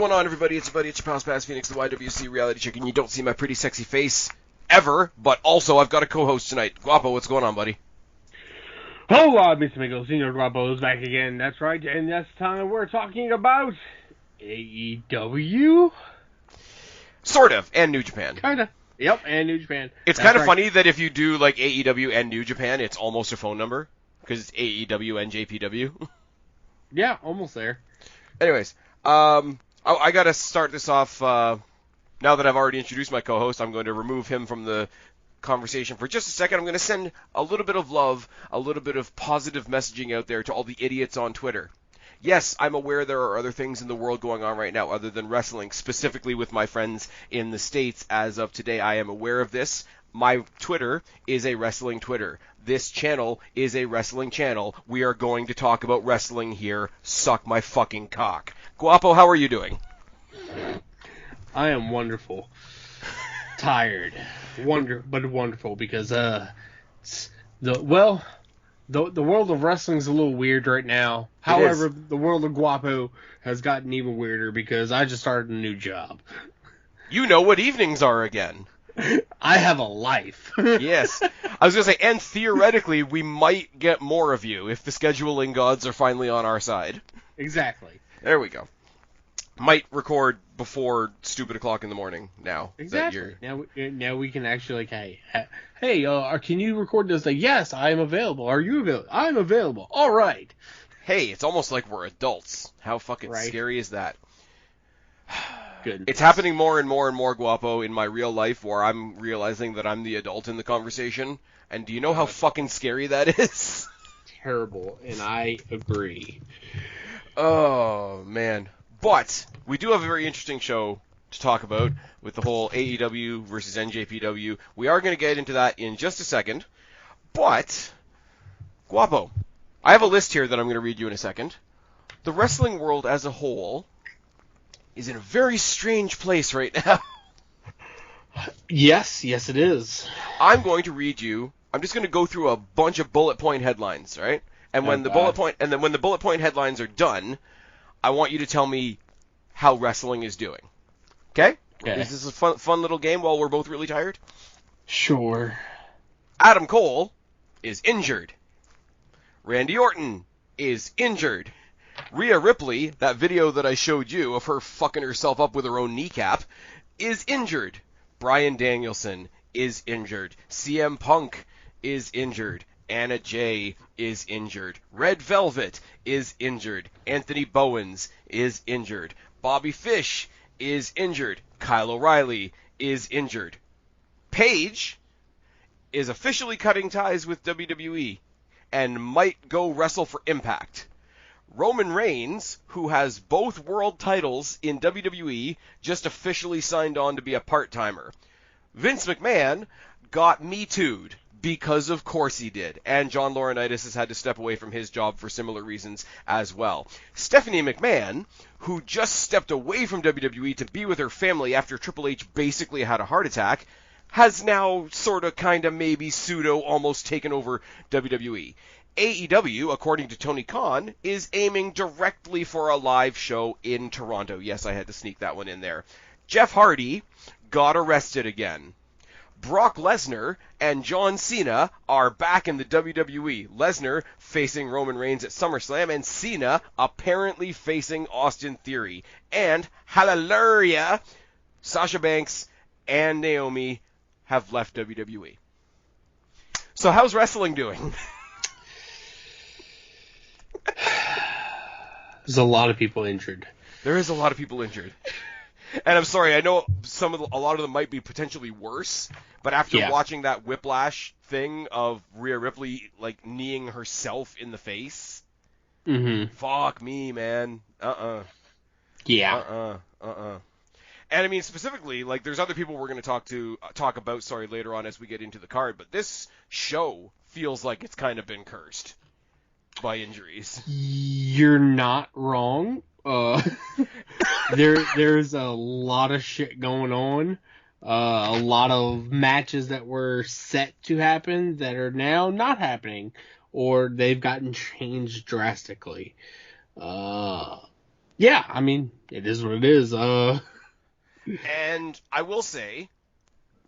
going on, everybody? It's your buddy, it's your pal Spaz Phoenix, the YWC reality chick, and you don't see my pretty sexy face ever, but also I've got a co-host tonight. Guapo, what's going on, buddy? Hola, Mr. Miguel, Senor Guapo is back again. That's right, and this time we're talking about AEW? Sort of, and New Japan. Kinda. Yep, and New Japan. It's kind of funny that if you do like AEW and New Japan, it's almost a phone number, because it's AEW and NJPW. Yeah, almost there. Anyways, I gotta start this off, now that I've already introduced my co-host, I'm going to remove him from the conversation for just a second. I'm going to send a little bit of love, a little bit of positive messaging out there to all the idiots on Twitter. Yes, I'm aware there are other things in the world going on right now other than wrestling, specifically with my friends in the States. As of today, I am aware of this. My Twitter is a wrestling Twitter. This channel is a wrestling channel. We are going to talk about wrestling here. Suck my fucking cock. Guapo, how are you doing? I am wonderful. Tired. But wonderful, because the world of wrestling is a little weird right now. However, the world of Guapo has gotten even weirder because I just started a new job. You know what evenings are again. I have a life. Yes. I was going to say, and theoretically, we might get more of you if the scheduling gods are finally on our side. Exactly. There we go. Might record before stupid o'clock in the morning now. Exactly. Now we can actually, like, hey, can you record this? Like, yes, I am available. Are you available? I'm available. All right. Hey, it's almost like we're adults. How fucking scary is that? Good. It's happening more and more and more, Guapo, in my real life, where I'm realizing that I'm the adult in the conversation. And do you know how fucking scary that is? Terrible, and I agree. Oh, man. But we do have a very interesting show to talk about with the whole AEW versus NJPW. We are going to get into that in just a second. But, Guapo, I have a list here that I'm going to read you in a second. The wrestling world as a whole is in a very strange place right now. Yes, it is. I'm going to read you. I'm just going to go through a bunch of bullet point headlines, right? And when the bullet point headlines are done, I want you to tell me how wrestling is doing. Okay? Is this a fun little game while we're both really tired? Sure. Adam Cole is injured. Randy Orton is injured. Rhea Ripley, that video that I showed you of her fucking herself up with her own kneecap, is injured. Bryan Danielson is injured. CM Punk is injured. Anna Jay is injured. Red Velvet is injured. Anthony Bowens is injured. Bobby Fish is injured. Kyle O'Reilly is injured. Paige is officially cutting ties with WWE and might go wrestle for Impact. Roman Reigns, who has both world titles in WWE, just officially signed on to be a part-timer. Vince McMahon got Me Too'd, because of course he did, and John Laurinaitis has had to step away from his job for similar reasons as well. Stephanie McMahon, who just stepped away from WWE to be with her family after Triple H basically had a heart attack, has now sort of, kind of, maybe, pseudo, almost taken over WWE. AEW, according to Tony Khan, is aiming directly for a live show in Toronto. Yes, I had to sneak that one in there. Jeff Hardy got arrested again. Brock Lesnar and John Cena are back in the WWE. Lesnar facing Roman Reigns at SummerSlam, and Cena apparently facing Austin Theory. And, hallelujah, Sasha Banks and Naomi have left WWE. So how's wrestling doing? There's a lot of people injured. There is a lot of people injured. And I'm sorry, I know a lot of them might be potentially worse, but after watching that Whiplash thing of Rhea Ripley, like, kneeing herself in the face, fuck me, man. Yeah. And I mean, specifically, like, there's other people we're going to talk about later on as we get into the card, but this show feels like it's kind of been cursed by injuries. You're not wrong. There's a lot of shit going on. A lot of matches that were set to happen that are now not happening, or they've gotten changed drastically. Yeah, I mean, it is what it is. And I will say,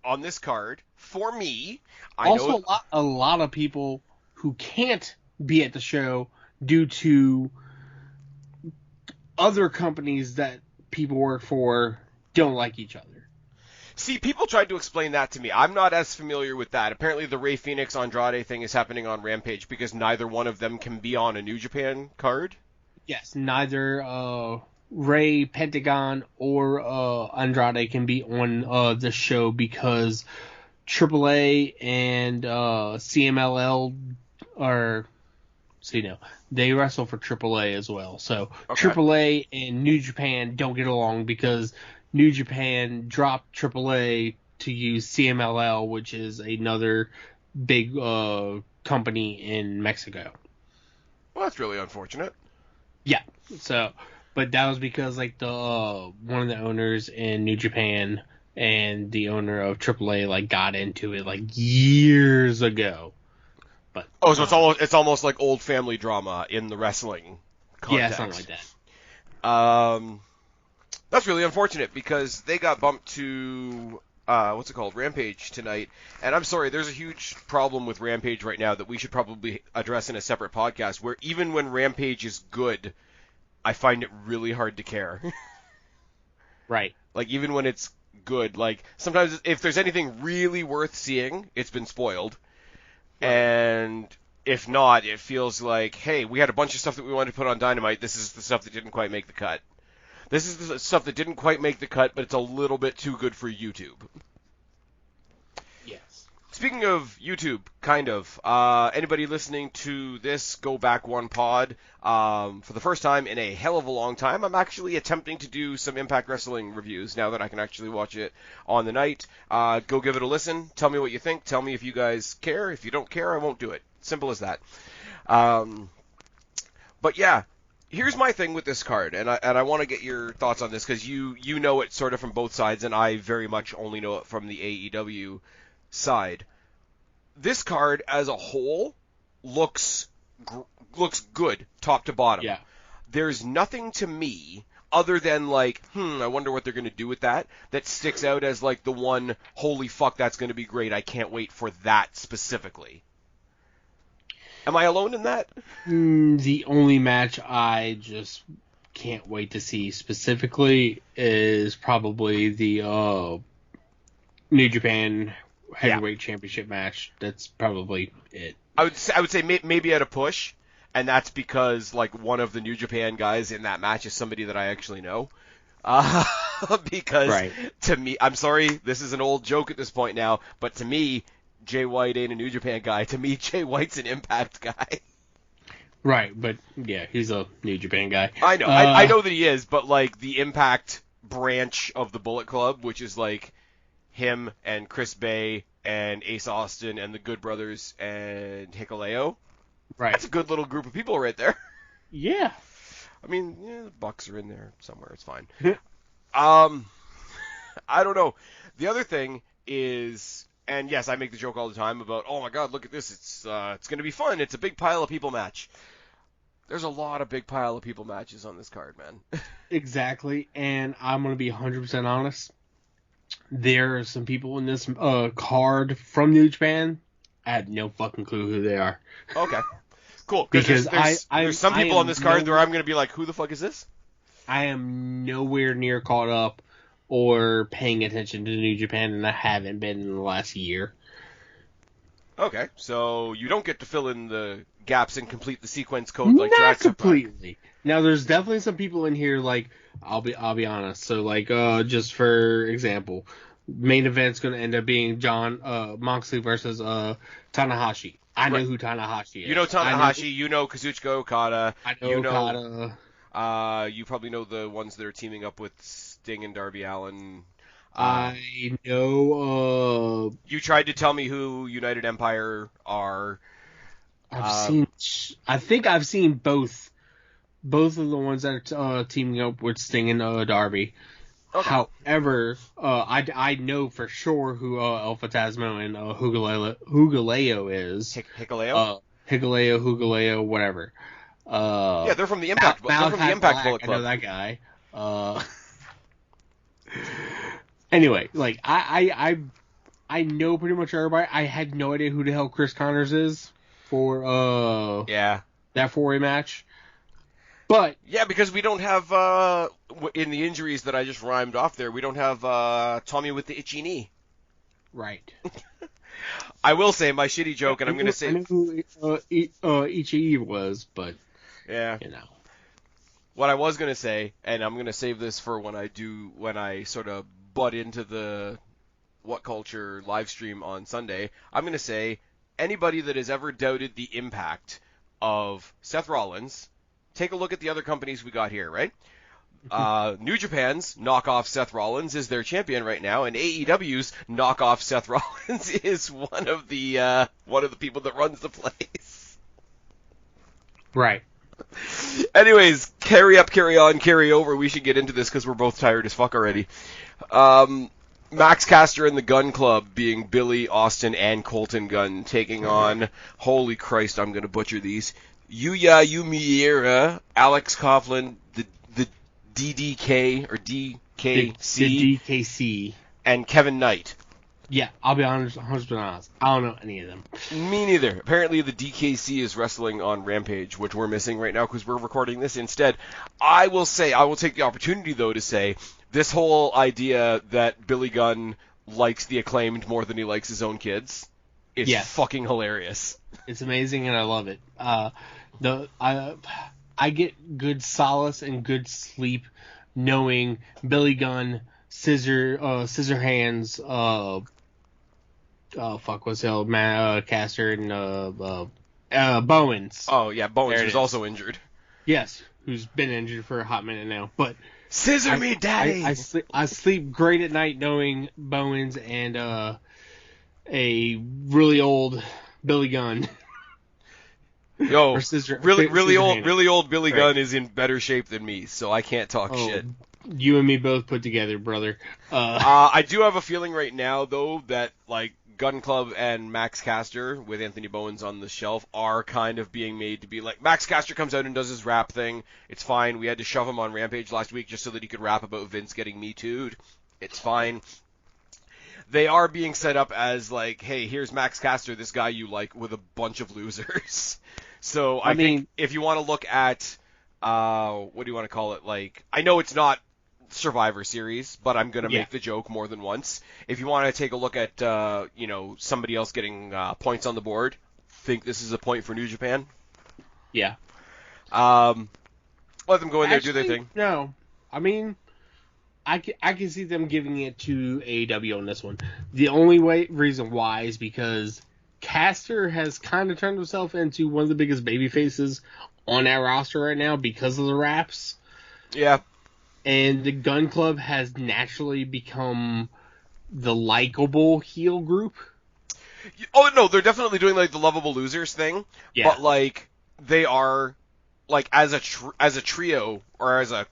on this card, for me, I Also, know a lot of people who can't be at the show due to other companies that people work for don't like each other. See, people tried to explain that to me. I'm not as familiar with that. Apparently, the Rey Fenix Andrade thing is happening on Rampage because neither one of them can be on a New Japan card. Yes, neither Ray, Pentagon, or Andrade can be on the show because AAA and CMLL are, so you know, they wrestle for AAA as well. So Okay. AAA and New Japan don't get along because New Japan dropped AAA to use CMLL, which is another big company in Mexico. Well, that's really unfortunate. Yeah. So, but that was because like the one of the owners in New Japan and the owner of AAA like got into it like years ago. But Oh, so it's almost like old family drama in the wrestling context. yeah, something like that. That's really unfortunate because they got bumped to what's it called, Rampage tonight. And I'm sorry, there's a huge problem with Rampage right now that we should probably address in a separate podcast. Where even when Rampage is good, I find it really hard to care. Right. Like even when it's good, like sometimes if there's anything really worth seeing, it's been spoiled. Right. And if not, it feels like, hey, we had a bunch of stuff that we wanted to put on Dynamite. This is the stuff that didn't quite make the cut. This is the stuff that didn't quite make the cut, but it's a little bit too good for YouTube. Yes. Speaking of YouTube, kind of, anybody listening to this Go Back One pod, for the first time in a hell of a long time, I'm actually attempting to do some Impact Wrestling reviews now that I can actually watch it on the night. Go give it a listen. Tell me what you think. Tell me if you guys care. If you don't care, I won't do it. Simple as that. But yeah, here's my thing with this card, and I want to get your thoughts on this because you know it sort of from both sides, and I very much only know it from the AEW side. This card as a whole looks good top to bottom. Yeah. There's nothing to me other than like, I wonder what they're going to do with that sticks out as like the one, holy fuck, that's going to be great. I can't wait for that specifically. Am I alone in that? The only match I just can't wait to see specifically is probably the New Japan Heavyweight Championship match. That's probably it. I would say maybe at a push, and that's because like one of the New Japan guys in that match is somebody that I actually know. Because to me, I'm sorry, this is an old joke at this point now, but to me, Jay White ain't a New Japan guy. To me, Jay White's an Impact guy. Right, but yeah, he's a New Japan guy. I know, I know that he is, but like the Impact branch of the Bullet Club, which is like him and Chris Bay and Ace Austin and the Good Brothers and Hikuleo. Right. That's a good little group of people right there. Yeah. I mean, the Bucks are in there somewhere. It's fine. I don't know. The other thing is, and yes, I make the joke all the time about, oh my God, look at this. It's going to be fun. It's a big pile of people match. There's a lot of big pile of people matches on this card, man. Exactly. And I'm going to be 100% honest. There are some people in this card from New Japan. I had no fucking clue who they are. Okay. Cool. Because there's some people on this card where I'm going to be like, who the fuck is this? I am nowhere near caught up or paying attention to New Japan, and I haven't been in the last year. Okay. So you don't get to fill in the gaps and complete the sequence code like Not completely. Now, there's definitely some people in here, like, I'll be honest. So, like, just for example, main event's going to end up being John Moxley versus Tanahashi. I know who Tanahashi is. You know Tanahashi. You know Kazuchika Okada. I know Okada. You probably know the ones that are teaming up with Sting and Darby Allin. I know. You tried to tell me who United Empire are. I think I've seen both of the ones that are teaming up with Sting and Darby. Okay. However, I know for sure who El Phantasmo and Hikuleo is. Hikuleo? Hikuleo, whatever. Yeah, they're from the Impact. They're from the Impact Bullet Club. I know that guy. Anyway, like I know pretty much everybody. I had no idea who the hell Chris Connors is for that 4-way match. But yeah, because we don't have in the injuries that I just rhymed off there, we don't have Tommy with the itchy knee. Right. I will say my shitty joke, and I'm going to say I know who Ichi was, but yeah, you know. What I was going to say, and I'm going to save this for when I sort of butt into the What Culture live stream on Sunday. I'm going to say anybody that has ever doubted the impact of Seth Rollins, take a look at the other companies we got here, right? New Japan's knockoff Seth Rollins is their champion right now, and AEW's knockoff Seth Rollins is one of the people that runs the place. Right. Anyways, carry up, carry on, carry over. We should get into this because we're both tired as fuck already. Max Caster and the Gun Club, being Billy, Austin, and Colton Gunn, taking on, holy Christ, I'm going to butcher these, Yuya Uemura, Alex Coughlin, the DDK, or DKC, the DKC, and Kevin Knight. Yeah, I'll be honest, 100% honest. I don't know any of them. Me neither. Apparently the DKC is wrestling on Rampage, which we're missing right now because we're recording this instead. I will take the opportunity, though, to say this whole idea that Billy Gunn likes the Acclaimed more than he likes his own kids is fucking hilarious. It's amazing, and I love it. I get good solace and good sleep knowing Billy Gunn, Scissor Hands, Caster and Bowens. Oh yeah, Bowens is also injured. Yes, who's been injured for a hot minute now. But scissor me, daddy. I sleep great at night knowing Bowens and a really old Billy Gunn. Yo, really old Billy Gunn is in better shape than me, so I can't talk shit. You and me both put together, brother. I do have a feeling right now, though, that like Gun Club and Max Caster, with Anthony Bowens on the shelf, are kind of being made to be like, Max Caster comes out and does his rap thing. It's fine. We had to shove him on Rampage last week just so that he could rap about Vince getting Me Too'd. It's fine. They are being set up as like, hey, here's Max Caster, this guy you like, with a bunch of losers. So I think if you want to look at, what do you want to call it? Like, I know it's not Survivor Series, but I'm going to make the joke more than once. If you want to take a look at, somebody else getting points on the board, think this is a point for New Japan. Yeah. Let them go in there, do their thing. No. I mean, I can see them giving it to AEW on this one. The only reason why is because Caster has kind of turned himself into one of the biggest baby faces on our roster right now because of the raps. Yeah. And the Gun Club has naturally become the likable heel group. Oh, no, they're definitely doing, like, the lovable losers thing. Yeah. But, like, they are, like, as a trio, or as a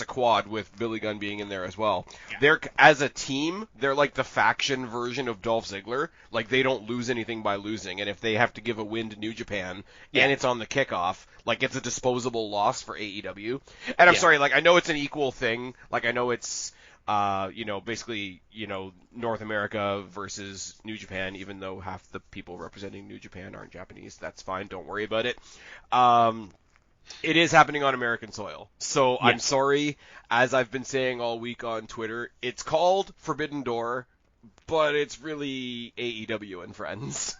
quad with Billy Gunn being in there as well. Yeah. They're, as a team, they're, like, the faction version of Dolph Ziggler. Like, they don't lose anything by losing. And if they have to give a win to New Japan, and it's on the kickoff, like, it's a disposable loss for AEW. And I'm sorry, like, I know it's an equal thing. Like, I know it's, basically, North America versus New Japan, even though half the people representing New Japan aren't Japanese. That's fine. Don't worry about it. It is happening on American soil. So I'm sorry, as I've been saying all week on Twitter, it's called Forbidden Door, but it's really AEW and friends.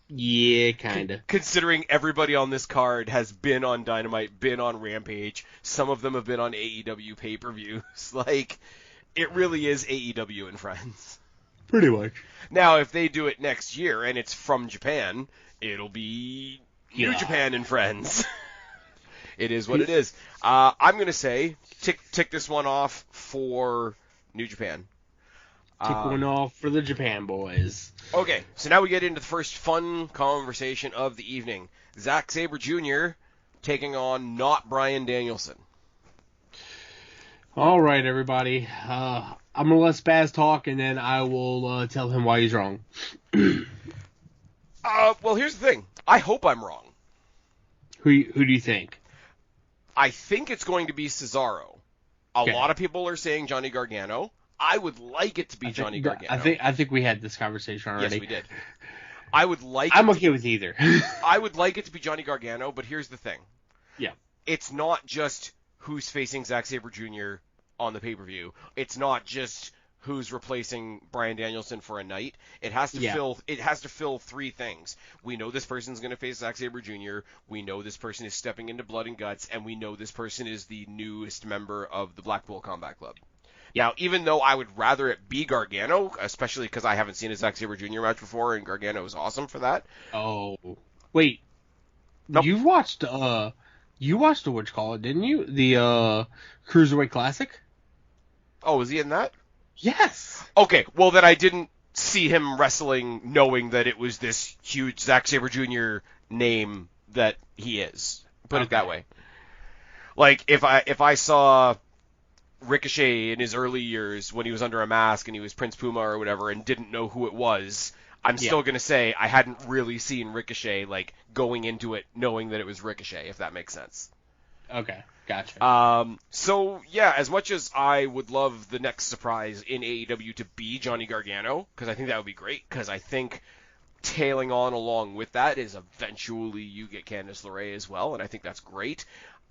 Yeah, kind of. Considering everybody on this card has been on Dynamite, been on Rampage, some of them have been on AEW pay-per-views. Like, it really is AEW and friends. Pretty much. Now, if they do it next year and it's from Japan, it'll be New Japan and friends. It is what it is. I'm going to say, tick this one off for New Japan. Tick one off for the Japan boys. Okay, so now we get into the first fun conversation of the evening. Zack Sabre Jr. taking on not Bryan Danielson. All right, everybody. I'm going to let Spaz talk, and then I will tell him why he's wrong. Well, here's the thing. I hope I'm wrong. Who do you think? I think it's going to be Cesaro. A Okay. lot of people are saying Johnny Gargano. I would like it to be Johnny Gargano. I think we had this conversation already. Yes, we did. I'm okay with either. I would like it to be Johnny Gargano, but here's the thing. Yeah. It's not just who's facing Zack Sabre Jr. on the pay-per-view. It's not just who's replacing Bryan Danielson for a night. It has to fill three things. We know this person's going to face Zack Sabre Jr. We know this person is stepping into Blood and Guts, and we know this person is the newest member of the Blackpool Combat Club. Now, even though I would rather it be Gargano, especially because I haven't seen a Zack Sabre Jr. match before, and Gargano is awesome for that. Oh, wait. Nope. You watched the whatchamacallit, didn't you? The Cruiserweight Classic? Oh, is he in that? Yes. Okay, well then I didn't see him wrestling knowing that it was this huge Zack Sabre Jr. name that he is. Put it that way. Like, if I saw Ricochet in his early years when he was under a mask and he was Prince Puma or whatever and didn't know who it was, I'm still going to say I hadn't really seen Ricochet, like, going into it knowing that it was Ricochet, if that makes sense. Okay, gotcha. So, yeah, as much as I would love the next surprise in AEW to be Johnny Gargano, because I think that would be great, because I think tailing on along with that is eventually you get Candice LeRae as well, and I think that's great.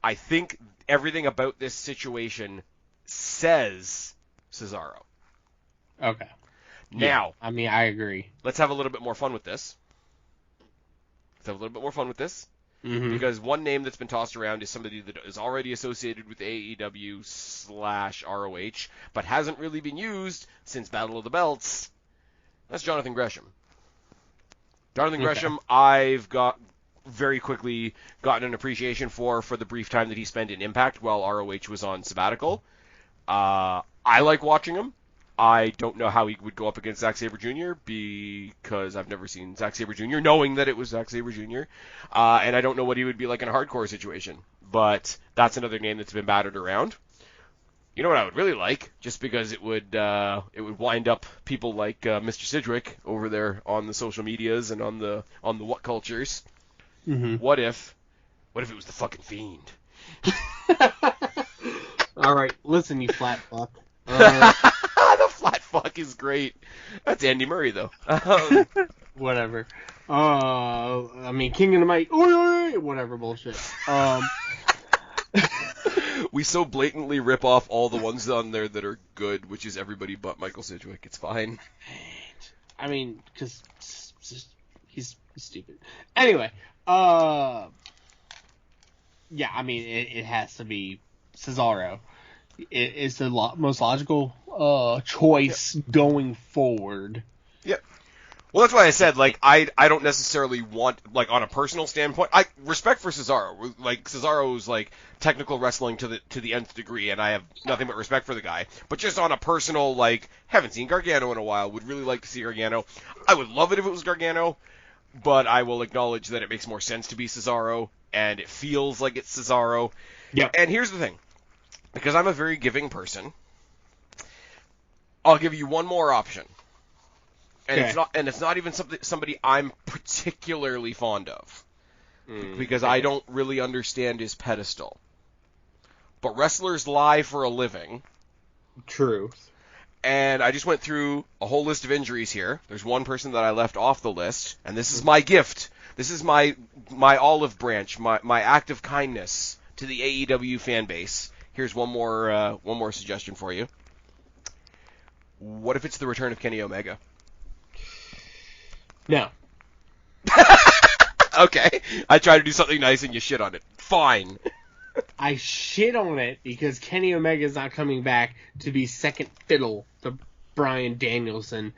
I think everything about this situation says Cesaro. Okay. Now, I mean, I agree. let's have a little bit more fun with this. Mm-hmm. Because one name that's been tossed around is somebody that is already associated with AEW/ROH, but hasn't really been used since Battle of the Belts. That's Jonathan Gresham. Gresham, I've got very quickly gotten an appreciation for the brief time that he spent in Impact while ROH was on sabbatical. I like watching him. I don't know how he would go up against Zack Sabre Jr. because I've never seen Zack Sabre Jr. knowing that it was Zack Sabre Jr. And I don't know what he would be like in a hardcore situation. But that's another name that's been battered around. You know what I would really like, just because it would wind up people like Mr. Sidgwick over there on the social medias and on the what cultures. Mm-hmm. What if it was the fucking Fiend? All right, listen, you flat fuck. The flat fuck is great. That's Andy Murray, though. Whatever. I mean, King of the Might. Whatever bullshit. We so blatantly rip off all the ones on there that are good, which is everybody but Michael Sidgwick. It's fine. I mean, because he's stupid. Anyway, yeah, I mean, it has to be Cesaro. It's the most logical choice going forward. Yep. Well, that's why I said, like, I don't necessarily want, like, on a personal standpoint, I respect for Cesaro. Like, Cesaro's, like, technical wrestling to the nth degree, and I have nothing but respect for the guy. But just on a personal, like, haven't seen Gargano in a while, would really like to see Gargano. I would love it if it was Gargano, but I will acknowledge that it makes more sense to be Cesaro, and it feels like it's Cesaro. Yeah. And here's the thing. Because I'm a very giving person, I'll give you one more option. And okay. it's not even somebody I'm particularly fond of. Because I don't really understand his pedestal. But wrestlers lie for a living. Truth. And I just went through a whole list of injuries here. There's one person that I left off the list, and this is my gift. This is my olive branch, my act of kindness to the AEW fan base. Here's one more suggestion for you. What if it's the return of Kenny Omega? No. Okay. I try to do something nice and you shit on it. Fine. I shit on it because Kenny Omega's not coming back to be second fiddle to Bryan Danielson,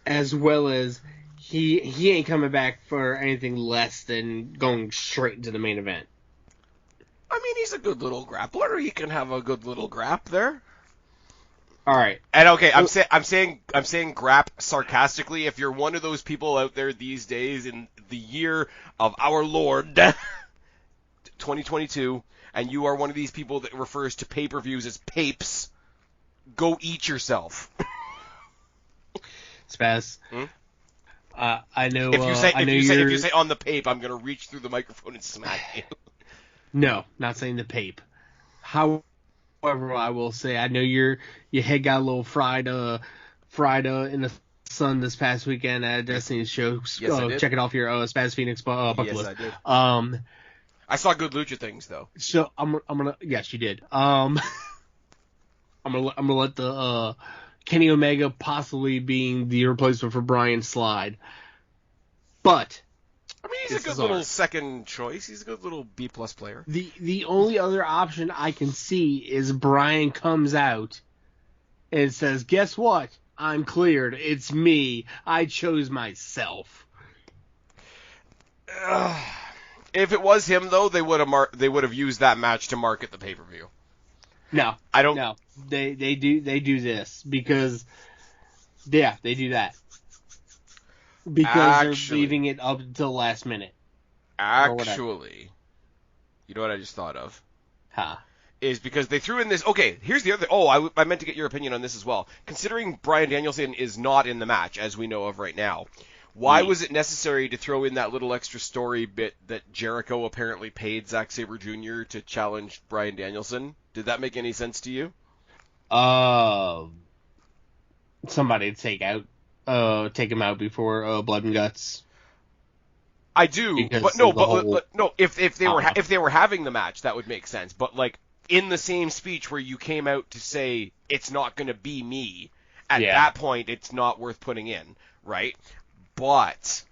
as well as he ain't coming back for anything less than going straight into the main event. I mean, he's a good little grappler. He can have a good little grap there. All right. And okay, I'm saying grap sarcastically. If you're one of those people out there these days in the year of our Lord 2022, and you are one of these people that refers to pay-per-views as papes, go eat yourself. Spaz. I know. If you say on the pape, I'm gonna reach through the microphone and smack you. No, not saying the Pape. However, I will say I know your head got a little fried in the sun this past weekend at Destiny's show. Yes, I did. Check it off your Spaz Phoenix bucket Yes, list. I did. I saw good lucha things though. So I'm gonna yes, you did. I'm gonna let the Kenny Omega possibly being the replacement for Brian slide, but I mean, he's a good little second choice. He's a good little B+ player. The only other option I can see is Brian comes out and says, "Guess what? I'm cleared. It's me. I chose myself." If it was him though, they would have used that match to market the pay-per-view. No, I don't. No, they do this because they do that because they're leaving it up until last minute. Actually, you know what I just thought of? Huh. Is because they threw in this. Okay, here's the other. Oh, I meant to get your opinion on this as well. Considering Bryan Danielson is not in the match, as we know of right now, why was it necessary to throw in that little extra story bit that Jericho apparently paid Zack Sabre Jr. to challenge Bryan Danielson? Did that make any sense to you? Somebody to take him out before Blood and Guts. I do, but no. If they were having the match, that would make sense. But like in the same speech where you came out to say it's not going to be me, at that point it's not worth putting in, right? But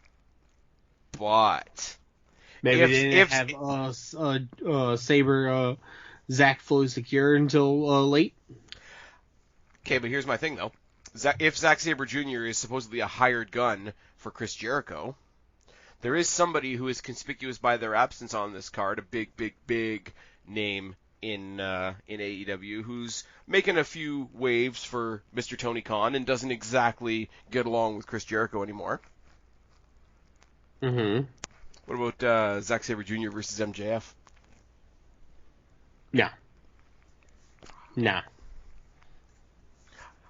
maybe they didn't have Sabre Zack fully secure until late. Okay, but here's my thing though. If Zack Sabre Jr. is supposedly a hired gun for Chris Jericho, there is somebody who is conspicuous by their absence on this card, a big name in AEW, who's making a few waves for Mr. Tony Khan and doesn't exactly get along with Chris Jericho anymore. Mm-hmm. What about Zack Sabre Jr. versus MJF? Nah.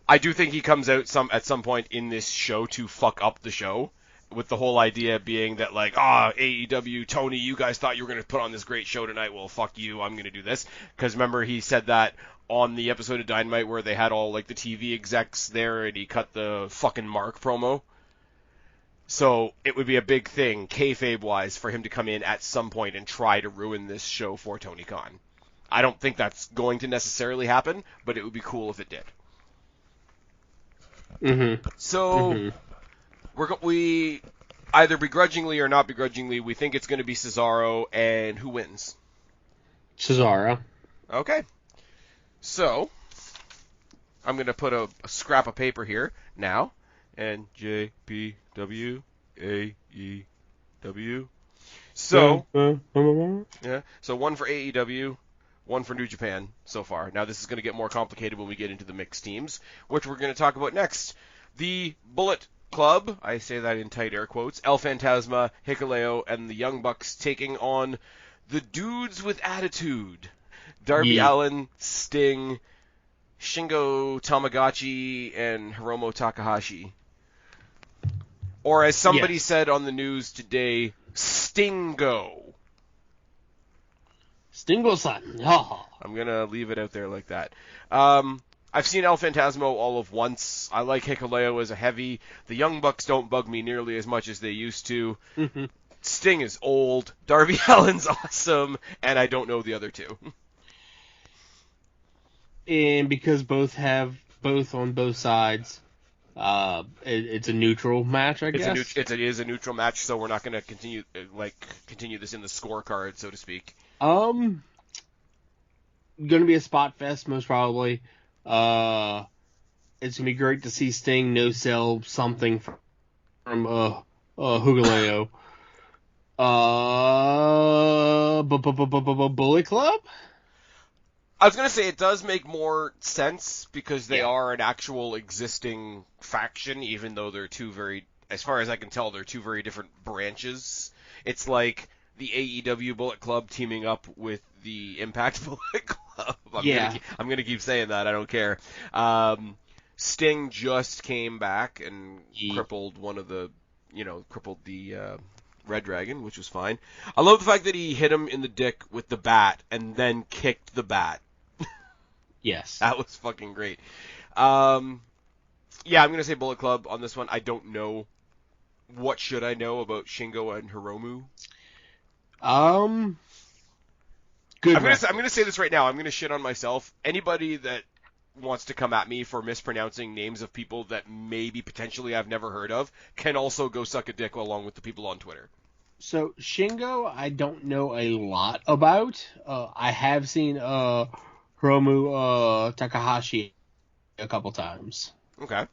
I do think he comes out at some point in this show to fuck up the show, with the whole idea being that like, AEW, Tony, you guys thought you were going to put on this great show tonight. Well, fuck you. I'm going to do this. Because remember, he said that on the episode of Dynamite where they had all like the TV execs there and he cut the fucking Mark promo. So it would be a big thing, kayfabe-wise, for him to come in at some point and try to ruin this show for Tony Khan. I don't think that's going to necessarily happen, but it would be cool if it did. Mm-hmm. So we either begrudgingly or not begrudgingly, we think it's going to be Cesaro, and who wins? Cesaro. Okay. So I'm going to put a scrap of paper here now. NJPW AEW. So yeah. So one for AEW, one for New Japan so far. Now this is going to get more complicated when we get into the mixed teams, which we're going to talk about next. The Bullet Club, I say that in tight air quotes, El Fantasma, Hikuleo, and the Young Bucks taking on the Dudes with Attitude. Darby Allin, Sting, Shingo Tamagotchi, and Hiromu Takahashi. Or as somebody said on the news today, Stingo. Stingo-san. I'm going to leave it out there like that. I've seen El Fantasmo all of once. I like Hikuleo as a heavy. The Young Bucks don't bug me nearly as much as they used to. Mm-hmm. Sting is old. Darby Allin's awesome. And I don't know the other two. And because both have both on both sides, it's a neutral match, I guess. It is a neutral match, so we're not going to continue this in the scorecard, so to speak. Going to be a spot fest, most probably. It's going to be great to see Sting no-sell something from Hikuleo. Bullet Club? I was going to say it does make more sense because they are an actual existing faction, even though they're as far as I can tell, they're two very different branches. It's like the AEW Bullet Club teaming up with the Impact Bullet Club. I'm going to keep saying that. I don't care. Sting just came back and crippled the Red Dragon, which was fine. I love the fact that he hit him in the dick with the bat and then kicked the bat. Yes. That was fucking great. Yeah, I'm going to say Bullet Club on this one. I don't know. What should I know about Shingo and Hiromu? Good. I'm going to say this right now. I'm going to shit on myself. Anybody that wants to come at me for mispronouncing names of people that maybe potentially I've never heard of can also go suck a dick along with the people on Twitter. So Shingo, I don't know a lot about. I have seen Hiromu Takahashi a couple times. Okay.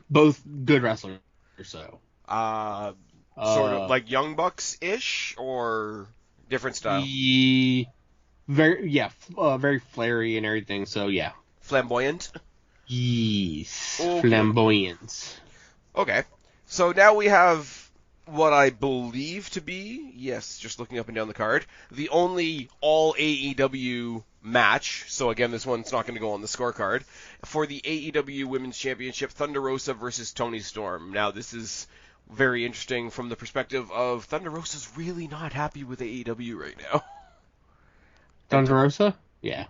Both good wrestlers. So. Sort of like Young Bucks-ish or different style? Very flary and everything, so yeah. Flamboyant? Yes. Okay. Flamboyant. Okay. So now we have what I believe to be, yes, just looking up and down the card, the only all AEW match. So again, this one's not going to go on the scorecard. For the AEW Women's Championship, Thunder Rosa versus Toni Storm. Now, this is very interesting from the perspective of Thunder Rosa's really not happy with AEW right now. Thunder Rosa? Yeah.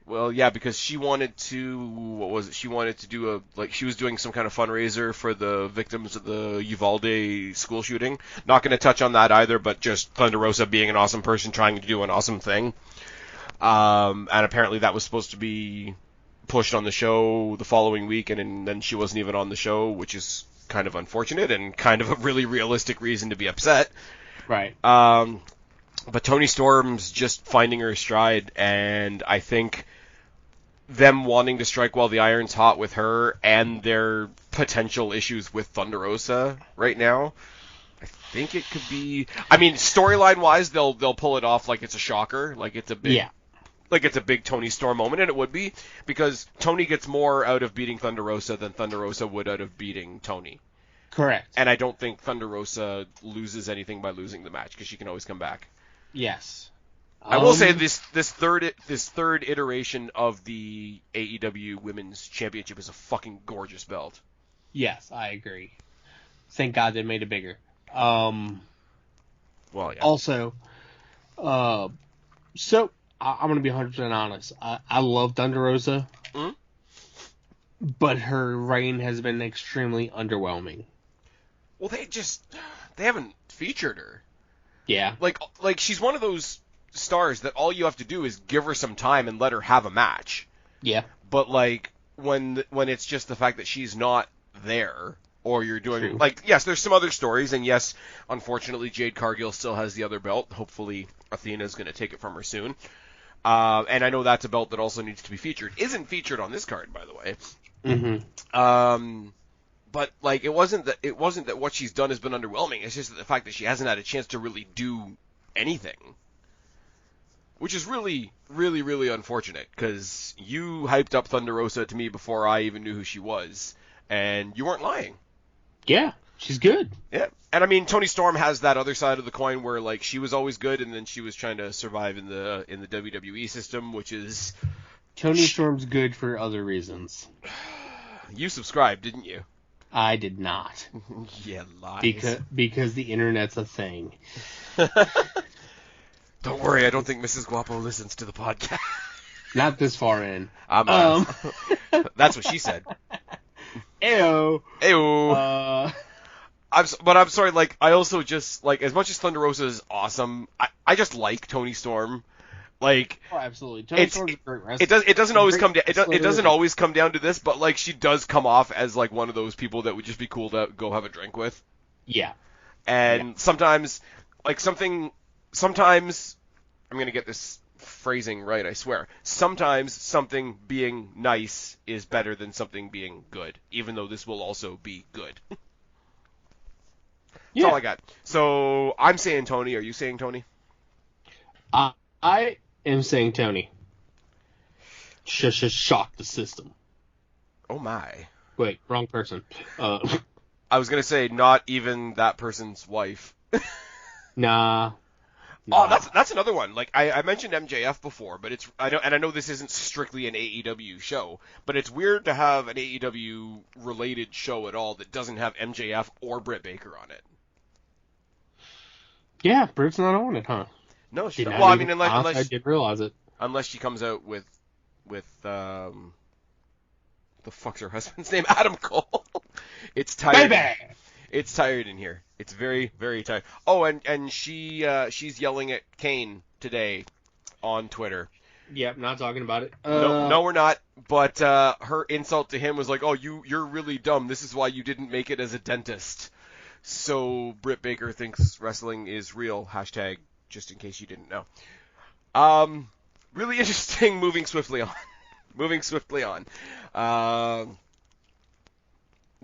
Well, yeah, because she wanted to, what was it? She wanted to do she was doing some kind of fundraiser for the victims of the Uvalde school shooting. Not going to touch on that either, but just Thunder Rosa being an awesome person trying to do an awesome thing. And apparently that was supposed to be pushed on the show the following week, and then she wasn't even on the show, which is kind of unfortunate and kind of a really realistic reason to be upset. Right. But Toni Storm's just finding her stride, and I think them wanting to strike while the iron's hot with her and their potential issues with Thunder Rosa right now, I think it could be. I mean, storyline-wise, they'll pull it off like it's a shocker, like it's a big, like it's a big Toni Storm moment, and it would be because Toni gets more out of beating Thunder Rosa than Thunder Rosa would out of beating Toni. Correct. And I don't think Thunder Rosa loses anything by losing the match because she can always come back. Yes. I will say this third iteration of the AEW Women's Championship is a fucking gorgeous belt. Yes, I agree. Thank God they made it bigger. Well, yeah. Also, so I'm going to be 100% honest. I love Thunder Rosa, but her reign has been extremely underwhelming. Well, they haven't featured her. Yeah. Like she's one of those stars that all you have to do is give her some time and let her have a match. Yeah. But like when it's just the fact that she's not there, or you're doing True. like, yes, there's some other stories, and yes, unfortunately Jade Cargill still has the other belt. Hopefully Athena's going to take it from her soon. And I know that's a belt that also needs to be featured. Isn't featured on this card, by the way. Mm-hmm. But like it wasn't that what she's done has been underwhelming. It's just that the fact that she hasn't had a chance to really do anything, which is really, really, really unfortunate. Because you hyped up Thunder Rosa to me before I even knew who she was, and you weren't lying. Yeah, she's good. Yeah, and I mean Toni Storm has that other side of the coin where like she was always good, and then she was trying to survive in the WWE system, which is Toni Storm's good for other reasons. You subscribed, didn't you? I did not. Yeah, lies. Because the internet's a thing. Don't worry, I don't think Mrs. Guapo listens to the podcast. Not this far in. That's what she said. Ew. Ew. I'm sorry, like, I also just, like, as much as Thunder Rosa is awesome, I just like Toni Storm. Like, oh, absolutely. Toni Storm's a great wrestler. It doesn't always come down. It doesn't always come down to this, but like she does come off as like one of those people that would just be cool to go have a drink with. Yeah. And sometimes I'm gonna get this phrasing right, I swear. Sometimes something being nice is better than something being good, even though this will also be good. That's all I got. So I'm saying Toni. Are you saying Toni? I am saying Toni. Shock the system. Oh my. Wait, wrong person. I was gonna say not even that person's wife. Nah. Oh, that's another one. Like I mentioned MJF before, but I know this isn't strictly an AEW show, but it's weird to have an AEW related show at all that doesn't have MJF or Britt Baker on it. Yeah, Britt's not on it, huh? No, she's Did not. not Well, I even, mean, honestly, I didn't realize it. unless she comes out with the fuck's her husband's name? Adam Cole. It's tired. Baby! It's tired in here. It's very, very tired. Oh, and she's yelling at Kane today on Twitter. Yep, not talking about it. No, we're not. But her insult to him was like, "Oh, you're really dumb. This is why you didn't make it as a dentist." So Britt Baker thinks wrestling is real. Hashtag just in case you didn't know. Really interesting. Moving swiftly on.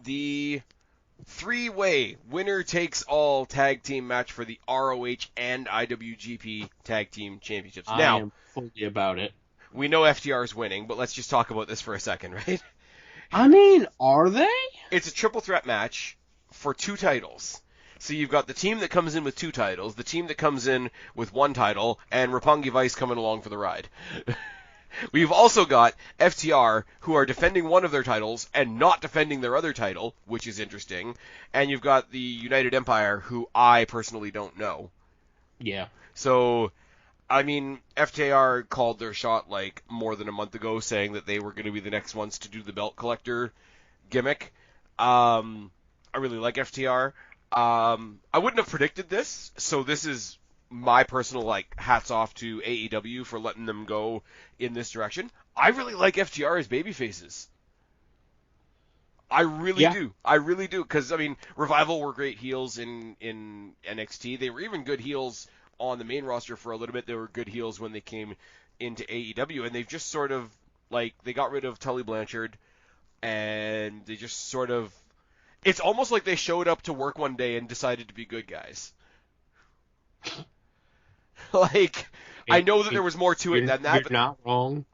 The three-way winner-takes-all tag team match for the ROH and IWGP Tag Team Championships. I Now, am fully about it. we know FTR is winning, but let's just talk about this for a second, right? I mean, are they? It's a triple threat match for 2 titles. So you've got the team that comes in with 2 titles, the team that comes in with 1 title, and Roppongi Vice coming along for the ride. We've also got FTR, who are defending one of their titles and not defending their other title, which is interesting. And you've got the United Empire, who I personally don't know. Yeah. So, I mean, FTR called their shot like more than a month ago, saying that they were going to be the next ones to do the belt collector gimmick. I really like FTR. I wouldn't have predicted this, so this is my personal, like, hats off to AEW for letting them go in this direction. I really like FTR as babyfaces. I really do. I really do. Because, I mean, Revival were great heels in NXT. They were even good heels on the main roster for a little bit. They were good heels when they came into AEW. And they've just sort of, like, they got rid of Tully Blanchard. And they just sort of... It's almost like they showed up to work one day and decided to be good guys. Like, I know that there was more to it than that. You're not wrong.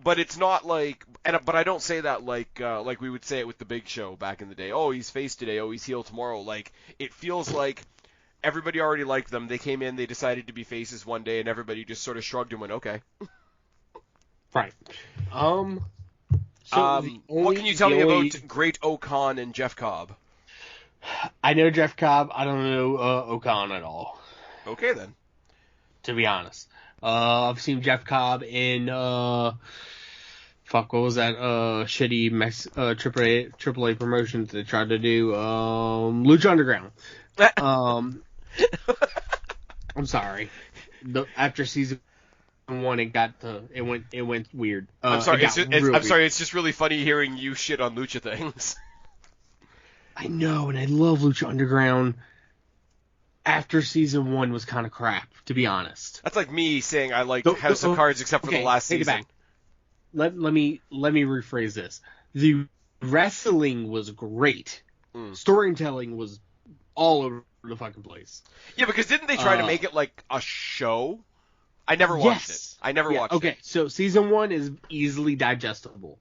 But it's not like, but I don't say that like we would say it with the Big Show back in the day. Oh, he's face today. Oh, he's heel tomorrow. Like, it feels like everybody already liked them. They came in, they decided to be faces one day, and everybody just sort of shrugged and went, okay. Right. What can you tell me about Great O'Khan and Jeff Cobb? I know Jeff Cobb. I don't know O'Khan at all. Okay, then. To be honest. I've seen Jeff Cobb in, what was that, shitty AAA promotion that they tried to do, Lucha Underground. I'm sorry. After season 1, it went weird. I'm sorry, it's just really funny hearing you shit on Lucha things. I know, and I love Lucha Underground. After season 1 was kind of crap, to be honest. That's like me saying I like House of Cards except for the last season. Let me rephrase this. The wrestling was great. Storytelling was all over the fucking place. Yeah, because didn't they try to make it like a show? I never watched it. I never watched it. Okay, so season 1 is easily digestible.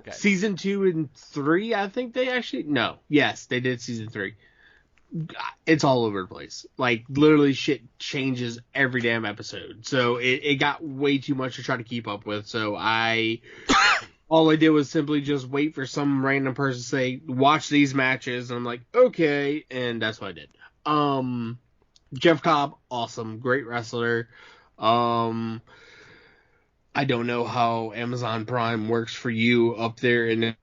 Okay. Season 2 and 3, I think they actually... No. Yes, they did season 3. It's all over the place. Like, literally shit changes every damn episode. So it got way too much to try to keep up with. So all I did was simply just wait for some random person to say, watch these matches. And I'm like, okay. And that's what I did. Jeff Cobb, awesome. Great wrestler. I don't know how Amazon Prime works for you up there in the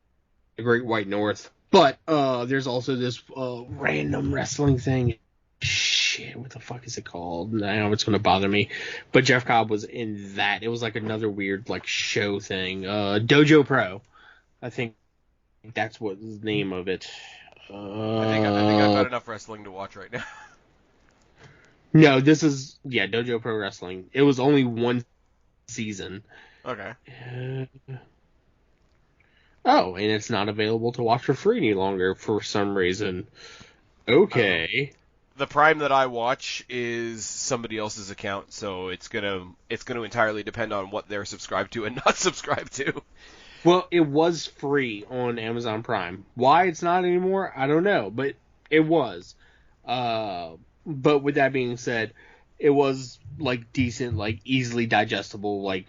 Great White North. But there's also this random wrestling thing. Shit, what the fuck is it called? I know it's going to bother me. But Jeff Cobb was in that. It was like another weird like show thing. Dojo Pro. I think that's what the name of it. I think I've got enough wrestling to watch right now. No, this is... Yeah, Dojo Pro Wrestling. It was only 1 season. Okay. Oh, and it's not available to watch for free any longer for some reason. Okay. The Prime that I watch is somebody else's account, so it's gonna entirely depend on what they're subscribed to and not subscribed to. Well, it was free on Amazon Prime. Why it's not anymore, I don't know, but it was. But with that being said, it was like decent, like easily digestible, like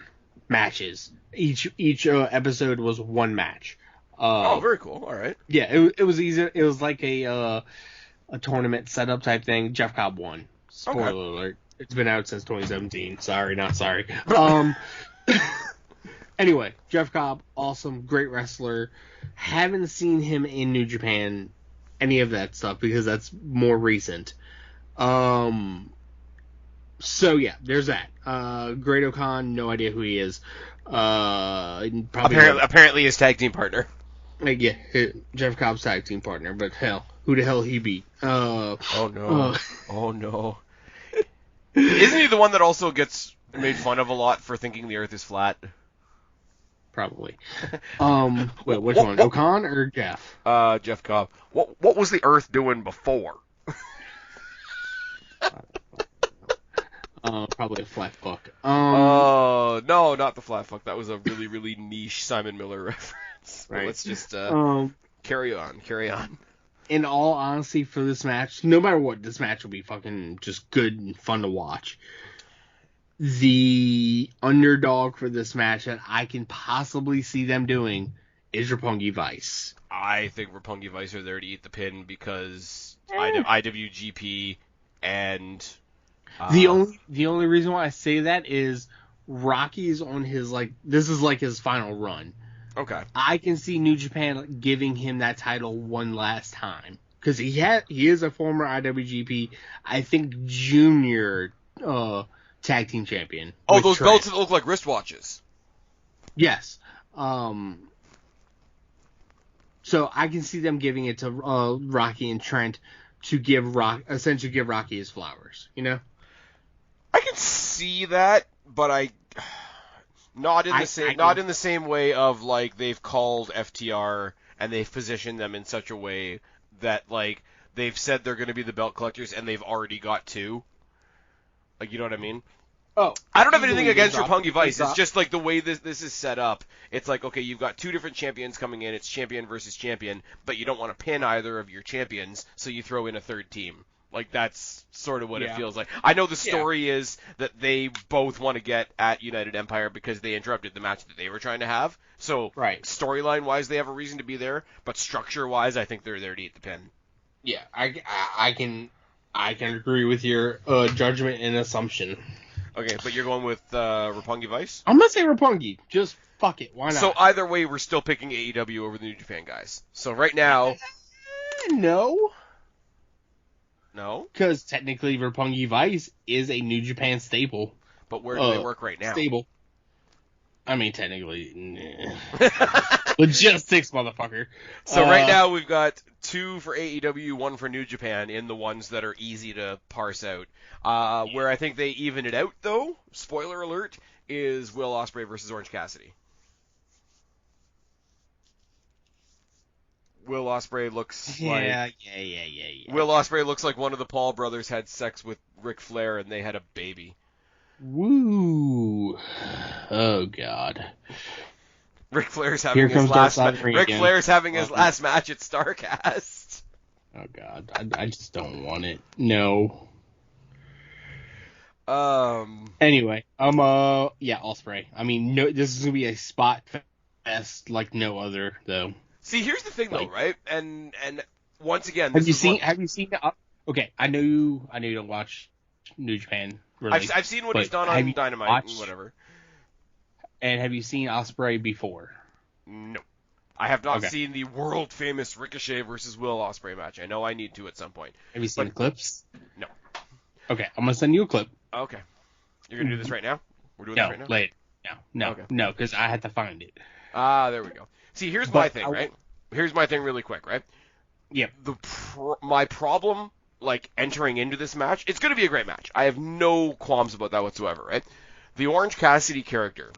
matches. Each episode was 1 match. Very cool. All right. Yeah, it was easy. It was like a tournament setup type thing. Jeff Cobb won, Spoiler alert. It's been out since 2017. Sorry, not sorry. Anyway, Jeff Cobb, awesome, great wrestler. Haven't seen him in New Japan, any of that stuff, because that's more recent. So yeah, there's that. Great O'Khan, no idea who he is. Apparently his tag team partner. Yeah, Jeff Cobb's tag team partner, but hell, who the hell he beat? Oh no. Oh no. Isn't he the one that also gets made fun of a lot for thinking the earth is flat? Probably. Wait, which one? O'Khan or Jeff? Jeff Cobb. What was the earth doing before? Probably a flat fuck. No, not the flat fuck. That was a really, really niche Simon Miller reference. Right. Let's just carry on. In all honesty, for this match, no matter what, this match will be fucking just good and fun to watch. The underdog for this match that I can possibly see them doing is Roppongi Vice. I think Roppongi Vice are there to eat the pin because IWGP and... The only reason why I say that is Rocky's on his, this is his final run. Okay. I can see New Japan giving him that title one last time. Because he is a former IWGP, I think, junior tag team champion. Oh, those belts that look like wristwatches. Yes. So I can see them giving it to Rocky and Trent to essentially give Rocky his flowers, you know? I can see that, but not in the same way of they've called FTR and they've positioned them in such a way that they've said they're going to be the belt collectors and they've already got two. You know what I mean? Oh, I don't have anything against Roppongi Vice. It's just the way this is set up. It's okay, you've got two different champions coming in. It's champion versus champion, but you don't want to pin either of your champions, so you throw in a third team. That's sort of what it feels like. I know the story is that they both want to get at United Empire because they interrupted the match that they were trying to have. So storyline-wise, they have a reason to be there, but structure-wise, I think they're there to eat the pin. Yeah, I can agree with your judgment and assumption. Okay, but you're going with Roppongi Vice? I'm gonna say Roppongi. Just fuck it. Why not? So either way, we're still picking AEW over the New Japan guys. So right now... No. No? Because technically Roppongi Vice is a New Japan staple. But where do they work right now? Stable. I mean, technically... Logistics, motherfucker. So right now we've got 2 for AEW, 1 for New Japan in the ones that are easy to parse out. Where I think they even it out, though, spoiler alert, is Will Ospreay versus Orange Cassidy. Will Ospreay looks Yeah. Will Ospreay looks like one of the Paul brothers had sex with Ric Flair and they had a baby. Woo. Oh, God. Ric Flair's having his last match at Starrcast. Oh, God. I just don't want it. No. Anyway, Ospreay. I mean, no, this is gonna be a spot fest like no other, though. See, here's the thing, though, right? And once again, have you seen? Okay, I know you don't watch New Japan. Really, I've seen what he's done on Dynamite and whatever. And have you seen Ospreay before? No, I have not seen the world famous Ricochet versus Will Ospreay match. I know I need to at some point. Have you seen the clips? No. Okay, I'm gonna send you a clip. Okay, you're gonna do this right now? We're doing this right now? Later. No, because I had to find it. There we go. See, here's my thing, right? Here's my thing really quick, right? Yeah. My problem, entering into this match, it's going to be a great match. I have no qualms about that whatsoever, right? The Orange Cassidy character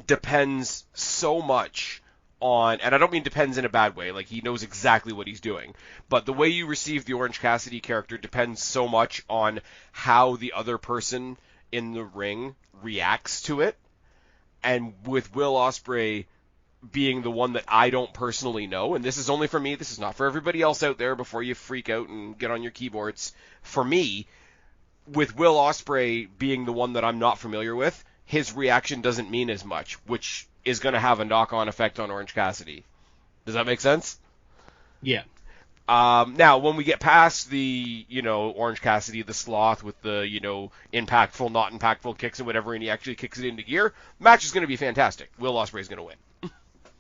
depends so much on, and I don't mean depends in a bad way, he knows exactly what he's doing, but the way you receive the Orange Cassidy character depends so much on how the other person in the ring reacts to it, and with Will Ospreay being the one that I don't personally know, and this is only for me, this is not for everybody else out there before you freak out and get on your keyboards. For me, with Will Ospreay being the one that I'm not familiar with, his reaction doesn't mean as much, which is going to have a knock-on effect on Orange Cassidy. Does that make sense? Yeah. Now, when we get past the, Orange Cassidy, the Sloth with the, impactful, not impactful kicks and whatever, and he actually kicks it into gear, match is going to be fantastic. Will Ospreay's going to win.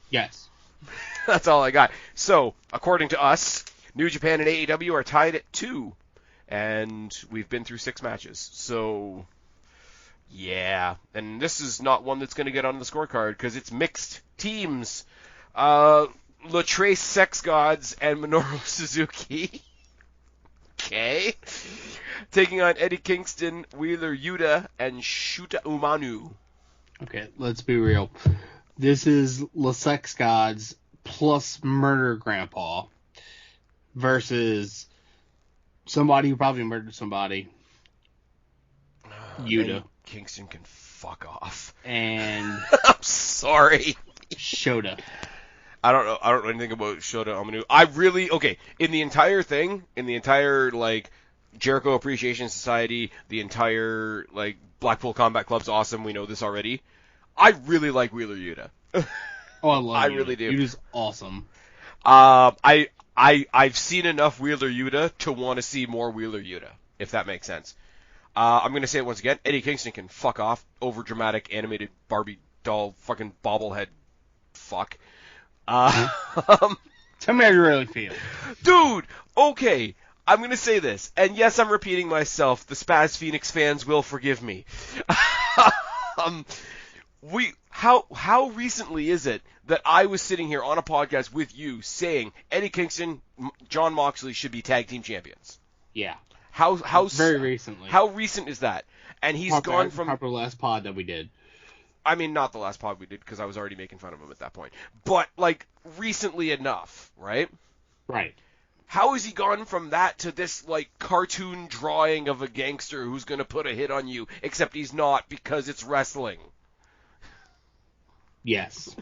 Yes. That's all I got. So, according to us, New Japan and AEW are tied at 2, and we've been through 6 matches. So, yeah. And this is not one that's going to get on the scorecard because it's mixed teams. Latrace Sex Gods and Minoru Suzuki. Okay. Taking on Eddie Kingston, Wheeler Yuta, and Shuta Umanu. Okay, let's be real. This is La Sex Gods plus Murder Grandpa versus somebody who probably murdered somebody. Yuta. Eddie Kingston can fuck off. And I'm sorry. Shota. I don't know anything about Shota Umanu. In the entire Jericho Appreciation Society, the entire Blackpool Combat Club's awesome. We know this already. I really like Wheeler Yuta. Oh, I love I Yuta. really do. Yuta's awesome. I've seen enough Wheeler Yuta to want to see more Wheeler Yuta, if that makes sense. I'm going to say it once again. Eddie Kingston can fuck off. Over dramatic animated Barbie doll fucking bobblehead fuck. Tell me how you really feel. Dude, okay. I'm going to say this, and yes, I'm repeating myself. The Spaz Phoenix fans will forgive me. How recently is it that I was sitting here on a podcast with you saying Eddie Kingston, John Moxley should be tag team champions? Yeah. How very recently. How recent is that? And he's gone from the last pod that we did. I mean, not the last pod we did because I was already making fun of him at that point. But recently enough, right? Right. How has he gone from that to this cartoon drawing of a gangster who's going to put a hit on you, except he's not because it's wrestling? Yes.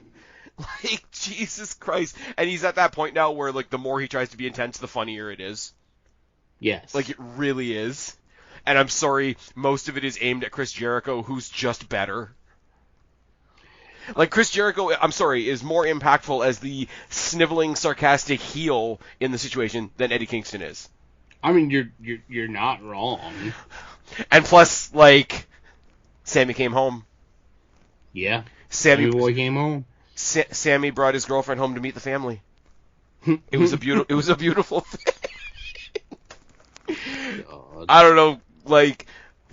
Jesus Christ. And he's at that point now where the more he tries to be intense, the funnier it is. Yes. It really is. And I'm sorry, most of it is aimed at Chris Jericho, who's just better. Chris Jericho, I'm sorry, is more impactful as the sniveling, sarcastic heel in the situation than Eddie Kingston is. I mean, you're not wrong. And plus, Sammy came home. Yeah. Sammy boy came home. Sammy brought his girlfriend home to meet the family. It was a beautiful thing. God. I don't know,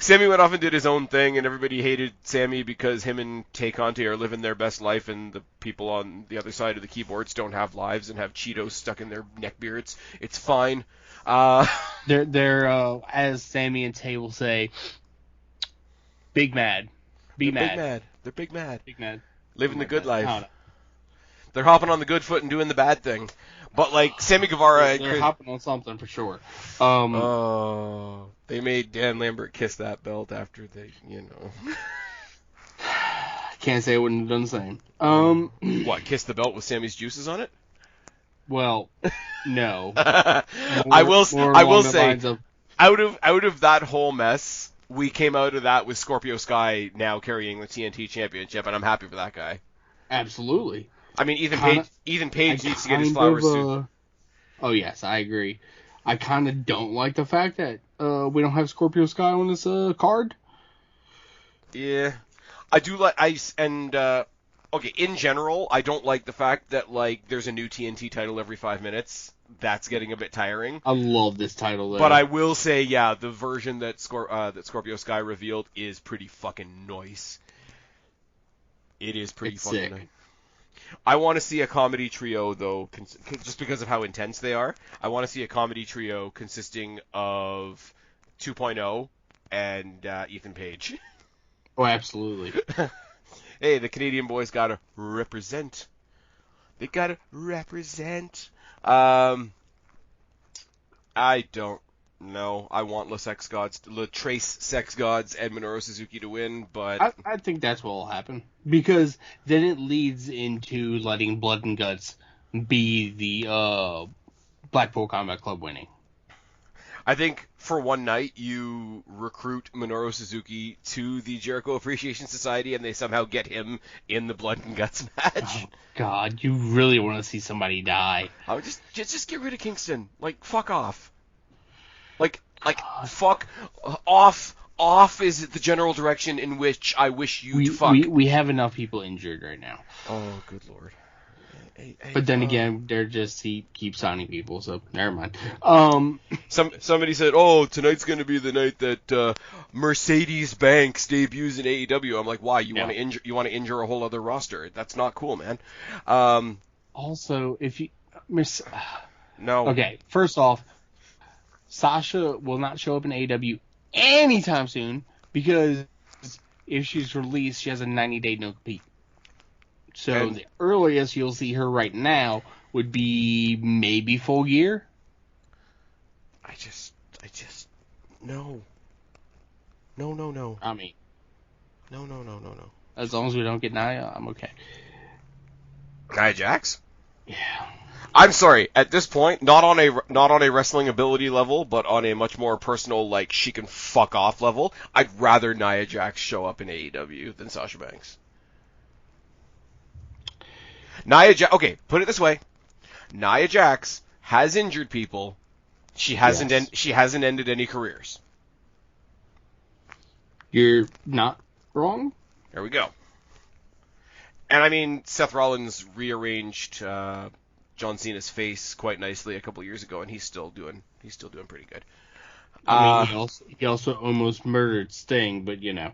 Sammy went off and did his own thing, and everybody hated Sammy because him and Tay Conti are living their best life, and the people on the other side of the keyboards don't have lives and have Cheetos stuck in their neckbeards. It's fine. They're as Sammy and Tay will say, big mad. They're big mad. They're big mad. Big mad. Living the good life. I don't know. They're hopping on the good foot and doing the bad thing. But Sammy Guevara, they're hopping on something for sure. They made Dan Lambert kiss that belt after they, Can't say I wouldn't have done the same. What? Kiss the belt with Sammy's juices on it? Well, no. I will say, out of that whole mess, we came out of that with Scorpio Sky now carrying the TNT Championship, and I'm happy for that guy. Absolutely. I mean, Ethan Page needs to get his flowers too. Oh yes, I agree. I kind of don't like the fact that we don't have Scorpio Sky on this card. Yeah, I do like in general, I don't like the fact that there's a new TNT title every 5 minutes. That's getting a bit tiring. I love this title though. But I will say, yeah, the version that Scorpio Sky revealed is pretty fucking nice. It is pretty fucking nice. I want to see a comedy trio, though, just because of how intense they are. I want to see a comedy trio consisting of 2.0 and Ethan Page. Oh, absolutely. Hey, the Canadian boys gotta represent. They gotta represent. I don't know. I want Latrace Sex Gods, and Minoru Suzuki to win, but I think that's what will happen because then it leads into letting Blood and Guts be the Blackpool Combat Club winning. I think for one night you recruit Minoru Suzuki to the Jericho Appreciation Society, and they somehow get him in the Blood and Guts match. Oh, God, you really want to see somebody die. I would just get rid of Kingston. Like, fuck off. Like God. fuck off. Off is the general direction in which I wish you'd fuck. We have enough people injured right now. Oh, good lord. But then again, they're just he keeps signing people, so never mind. Somebody said, "Oh, tonight's going to be the night that Mercedes Banks debuts in AEW." I'm like, "Why? You want to injure a whole other roster? That's not cool, man." Also, if you no. Okay, first off, Sasha will not show up in AEW anytime soon because if she's released, she has a 90-day no-compete. So the earliest you'll see her right now would be maybe Full Gear. I just no. No. I mean, No. as long as we don't get Nia, I'm okay. Nia Jax? Yeah. I'm sorry. At this point, not on a wrestling ability level, but on a much more personal, like she can fuck off level, I'd rather Nia Jax show up in AEW than Sasha Banks. Okay, put it this way: Nia Jax has injured people. She hasn't ended any careers. You're not wrong. There we go. And I mean, Seth Rollins rearranged John Cena's face quite nicely a couple years ago, and he's still doing pretty good. I mean, he also almost murdered Sting, but you know.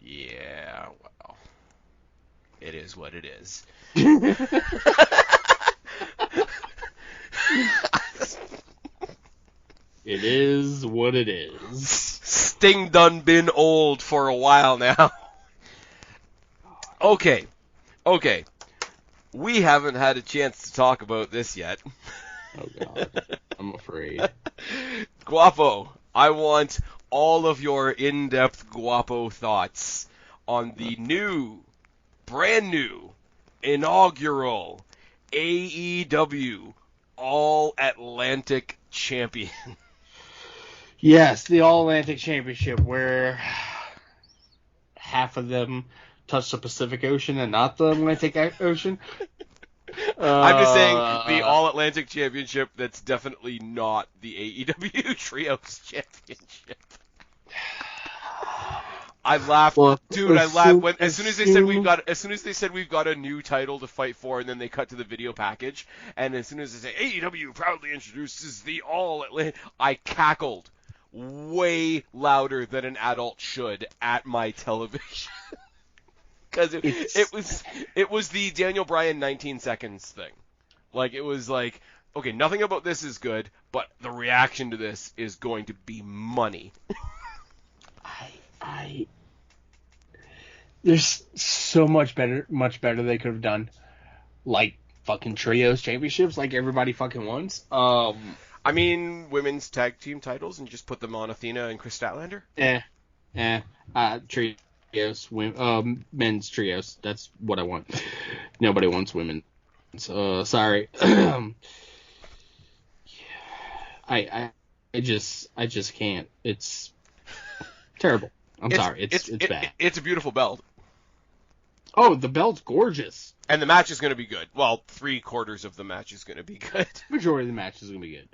Yeah, well, it is what it is. It is what it is. Sting done been old for a while now. Okay. We haven't had a chance to talk about this yet. Oh, God. I'm afraid. Guapo, I want all of your in-depth Guapo thoughts on the brand new, inaugural AEW All-Atlantic Champion. Yes, the All-Atlantic Championship, where half of them touch the Pacific Ocean and not the Atlantic Ocean. I'm just saying the All-Atlantic Championship that's definitely not the AEW Trios Championship. I laughed, dude. I laughed as soon as they said we've got a new title to fight for, and then they cut to the video package, and as soon as they say AEW proudly introduces the All-Atlantic, I cackled way louder than an adult should at my television. Because it was the Daniel Bryan 19 seconds thing. Like, it was like, okay, nothing about this is good, but the reaction to this is going to be money. There's so much better they could have done. Like, fucking trios championships like everybody fucking wants. I mean, women's tag team titles and just put them on Athena and Chris Statlander? Trios, men's trios. That's what I want. Nobody wants women. So, sorry. I just can't. It's terrible. I'm sorry. It's bad. It's a beautiful belt. Oh, the belt's gorgeous. And the match is going to be good. Well, 3/4 of the match is going to be good. Majority of the match is going to be good.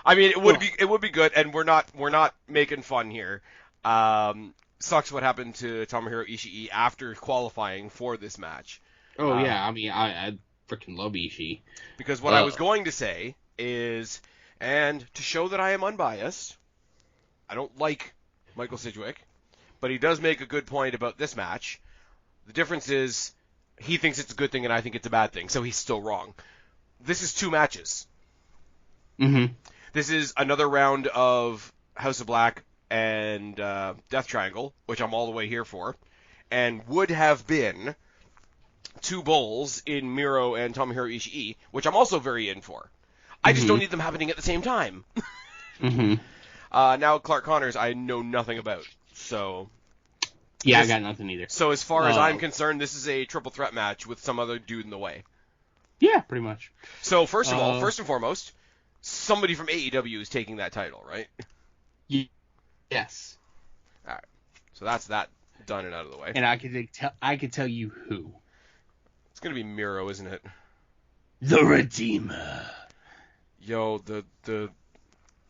I mean, it would be good, and we're not making fun here. Sucks what happened to Tomohiro Ishii after qualifying for this match. Oh yeah, I mean, I freaking love Ishii. Because what I was going to say is, and to show that I am unbiased, I don't like Michael Sidgwick, but he does make a good point about this match. The difference is, he thinks it's a good thing and I think it's a bad thing, so he's still wrong. This is 2 matches. Mm-hmm. This is another round of House of Black and Death Triangle, which I'm all the way here for, and would have been 2 Bulls in Miro and Tomohiro Ishii, which I'm also very in for. I just don't need them happening at the same time. Mm-hmm. Now, Clark Connors, I know nothing about, so... Yeah, I got nothing either. So as far as I'm concerned, this is a triple threat match with some other dude in the way. Yeah, pretty much. So first and foremost, somebody from AEW is taking that title, right? Yes. All right. So that's that done and out of the way. And I could tell you who. It's gonna be Miro, isn't it? The Redeemer. Yo,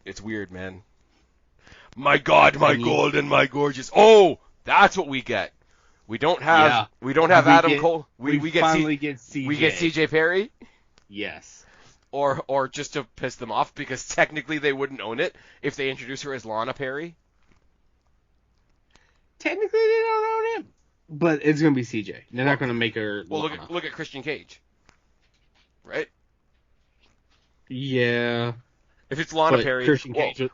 it's weird, man. My God, my gold, and my gorgeous. Oh, that's what we get. We don't have Adam Cole. We get CJ. We get CJ Perry. Yes. Or just to piss them off, because technically they wouldn't own it if they introduce her as Lana Perry. Technically they don't own him, but it's gonna be CJ. They're not gonna make her. Well, look at Christian Cage, right? Yeah. If it's Lana Perry, Christian Cage.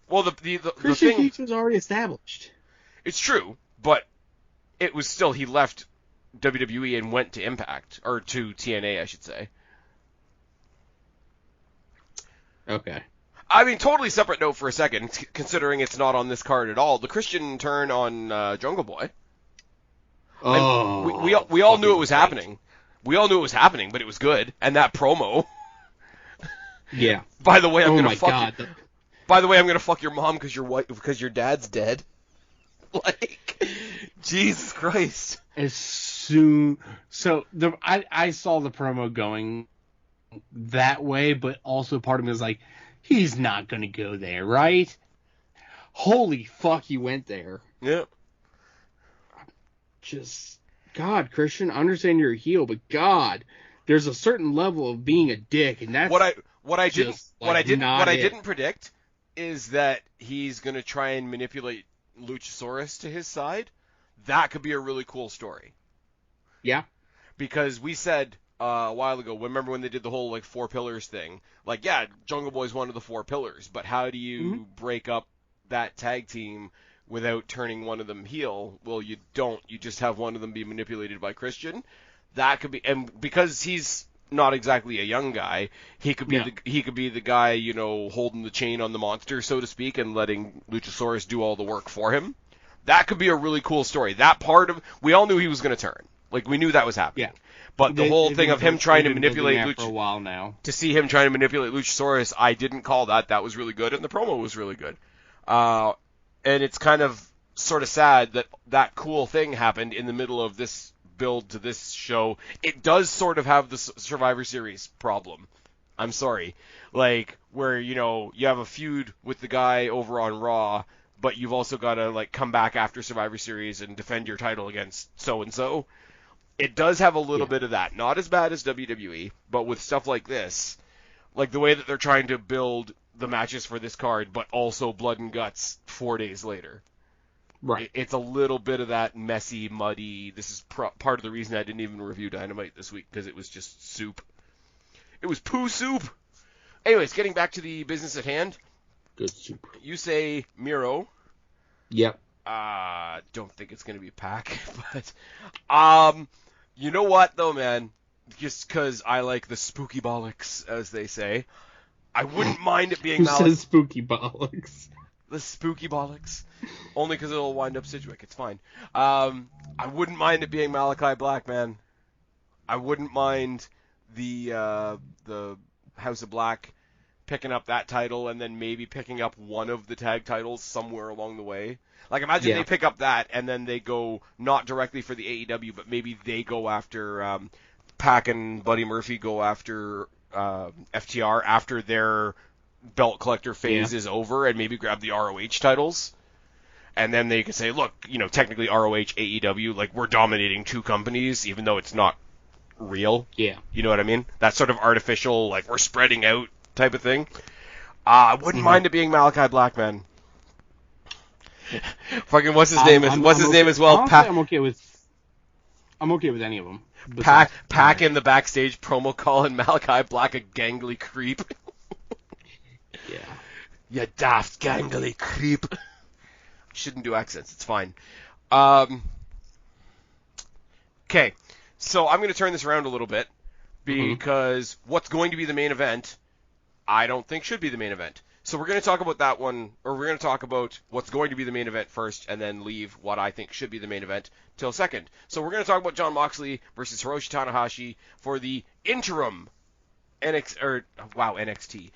Well, Christian Cage was already established. It's true, but it was still, he left WWE and went to Impact, or to TNA, I should say. Okay. I mean, totally separate note for a second, considering it's not on this card at all. The Christian turn on Jungle Boy. Oh. We all knew it was happening. We all knew it was happening, but it was good. And that promo. Yeah. By the way, I'm gonna fuck God. you. By the way, I'm gonna fuck your mom because your dad's dead. Like, Jesus Christ. I saw the promo going that way, but also part of me was like, he's not gonna go there, right? Holy fuck, he went there. Yeah. Just, God, Christian, I understand you're a heel, but God, there's a certain level of being a dick, and that's what I didn't predict is that he's gonna try and manipulate Luchasaurus to his side. That could be a really cool story. Yeah. Because we said a while ago, remember when they did the whole like 4 pillars thing? Like, yeah, Jungle Boy's one of the 4 pillars, but how do you break up that tag team without turning one of them heel? Well, you don't. You just have one of them be manipulated by Christian. That could be, and because he's not exactly a young guy, he could be the guy, you know, holding the chain on the monster, so to speak, and letting Luchasaurus do all the work for him. That could be a really cool story. That part of, we all knew he was going to turn. Like, we knew that was happening. Yeah. But the whole thing of him trying to manipulate Luchasaurus for a while now. To see him trying to manipulate Luchasaurus, I didn't call that. That was really good, and the promo was really good. And it's kind of sort of sad that that cool thing happened in the middle of this build to this show. It does sort of have the Survivor Series problem. I'm sorry. Like, where, you know, you have a feud with the guy over on Raw, but you've also got to, like, come back after Survivor Series and defend your title against so-and-so. It does have a little bit of that. Not as bad as WWE, but with stuff like this, like the way that they're trying to build the matches for this card, but also blood and guts 4 days later. Right. It's a little bit of that messy, muddy. This is part of the reason I didn't even review Dynamite this week, because it was just soup. It was poo soup. Anyways, getting back to the business at hand. Good soup. You say Miro. Yep. Don't think it's going to be Pac, but you know what though, man? Just because I like the spooky bollocks, as they say, I wouldn't mind it being Who says spooky bollocks? The spooky bollocks. Only because it'll wind up Sidgwick. It's fine. I wouldn't mind it being Malachi Black, man. I wouldn't mind the House of Black picking up that title and then maybe picking up one of the tag titles somewhere along the way. Like, imagine they pick up that and then they go not directly for the AEW, but maybe they go after Pac and Buddy Murphy go after FTR after their belt collector phase is over, and maybe grab the ROH titles. And then they can say, look, you know, technically ROH, AEW, like, we're dominating 2 companies, even though it's not real. Yeah. You know what I mean? That sort of artificial, like, we're spreading out type of thing. I wouldn't mind it being Malachi Black, man. Fucking, what's his name? What's his name as well? Honestly, I'm okay with any of them. Pac in the backstage promo calling Malachi Black a gangly creep. Yeah. You daft gangly creep. Shouldn't do accents. It's fine. Okay, so I'm going to turn this around a little bit because what's going to be the main event, I don't think should be the main event. So we're going to talk about that one, or we're going to talk about what's going to be the main event first, and then leave what I think should be the main event till second. So we're going to talk about Jon Moxley versus Hiroshi Tanahashi for the interim NXT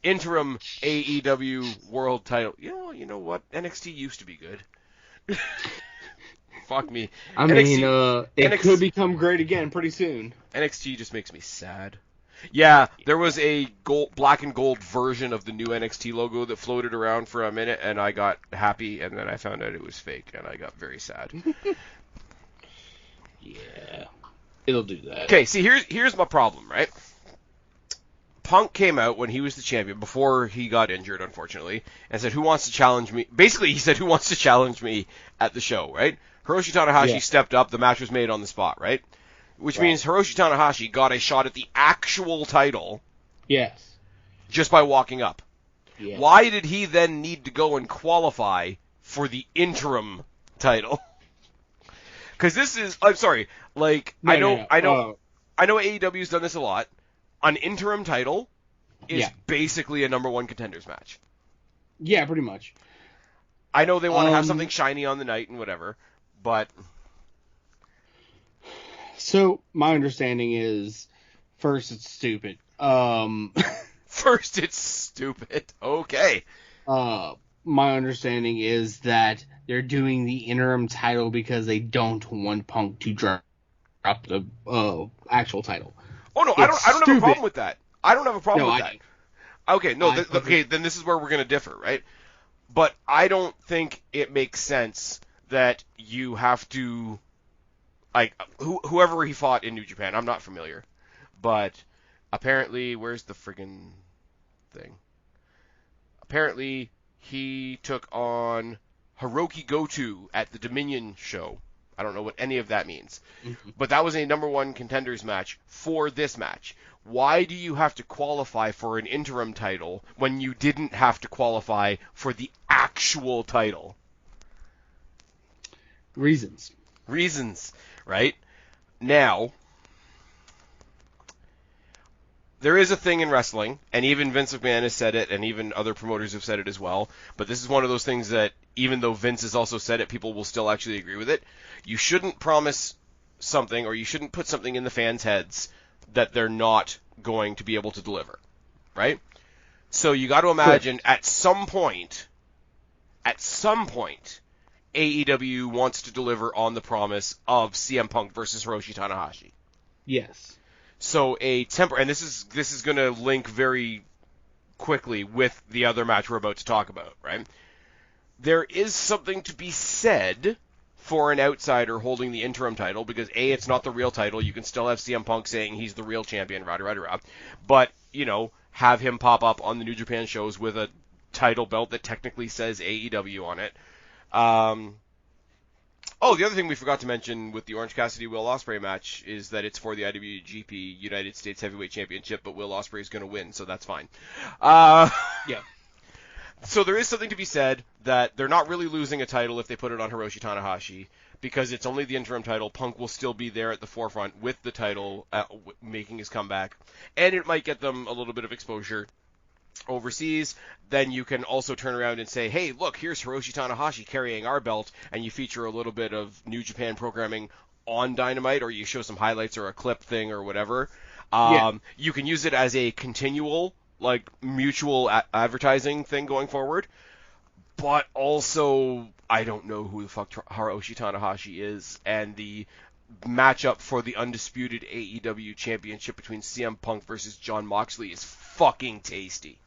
interim AEW world title. You know what? NXT used to be good. Fuck me. I mean, it could become great again pretty soon. NXT just makes me sad. Yeah, there was a black and gold version of the new NXT logo that floated around for a minute, and I got happy, and then I found out it was fake, and I got very sad. Yeah, it'll do that. Okay, see, here's my problem, right? Punk came out when he was the champion, before he got injured, unfortunately, and said, who wants to challenge me? Basically, he said, who wants to challenge me at the show, right? Hiroshi Tanahashi stepped up, the match was made on the spot, right? Which means Hiroshi Tanahashi got a shot at the actual title. Yes. Just by walking up. Yes. Why did he then need to go and qualify for the interim title? Because this is, I'm sorry, like, I know AEW's done this a lot. An interim title is basically a number one contenders match. Yeah, pretty much. I know they want to have something shiny on the night and whatever, but... So, my understanding is, first, it's stupid. First, it's stupid. Okay. My understanding is that they're doing the interim title because they don't want Punk to drop the actual title. Oh no, I don't have a problem with that. I don't have a problem with that. Okay, no, okay, then this is where we're going to differ, right? But I don't think it makes sense that you have to, like, whoever he fought in New Japan, I'm not familiar, but apparently, where's the friggin' thing? Apparently, he took on Hiroki Goto at the Dominion show. I don't know what any of that means. Mm-hmm. But that was a number one contenders match for this match. Why do you have to qualify for an interim title when you didn't have to qualify for the actual title? Reasons, right? Now, there is a thing in wrestling, and even Vince McMahon has said it, and even other promoters have said it as well, but this is one of those things that, even though Vince has also said it, people will still actually agree with it. You shouldn't promise something, or you shouldn't put something in the fans' heads that they're not going to be able to deliver, right? So you got to imagine at some point, AEW wants to deliver on the promise of CM Punk versus Hiroshi Tanahashi. Yes. So and this is going to link very quickly with the other match we're about to talk about, right? There is something to be said for an outsider holding the interim title, because A, it's not the real title. You can still have CM Punk saying he's the real champion, rah. But, have him pop up on the New Japan shows with a title belt that technically says AEW on it. The other thing we forgot to mention with the Orange Cassidy-Will Ospreay match is that it's for the IWGP United States Heavyweight Championship, but Will Ospreay is going to win, so that's fine. Yeah. So there is something to be said that they're not really losing a title if they put it on Hiroshi Tanahashi, because it's only the interim title. Punk will still be there at the forefront with the title, making his comeback, and it might get them a little bit of exposure overseas. Then you can also turn around and say, hey, look, here's Hiroshi Tanahashi carrying our belt, and you feature a little bit of New Japan programming on Dynamite, or you show some highlights or a clip thing or whatever. You can use it as a continual, like, mutual advertising thing going forward. But also, I don't know who the fuck Hiroshi Tanahashi is, and the matchup for the undisputed AEW championship between CM Punk versus Jon Moxley is fucking tasty.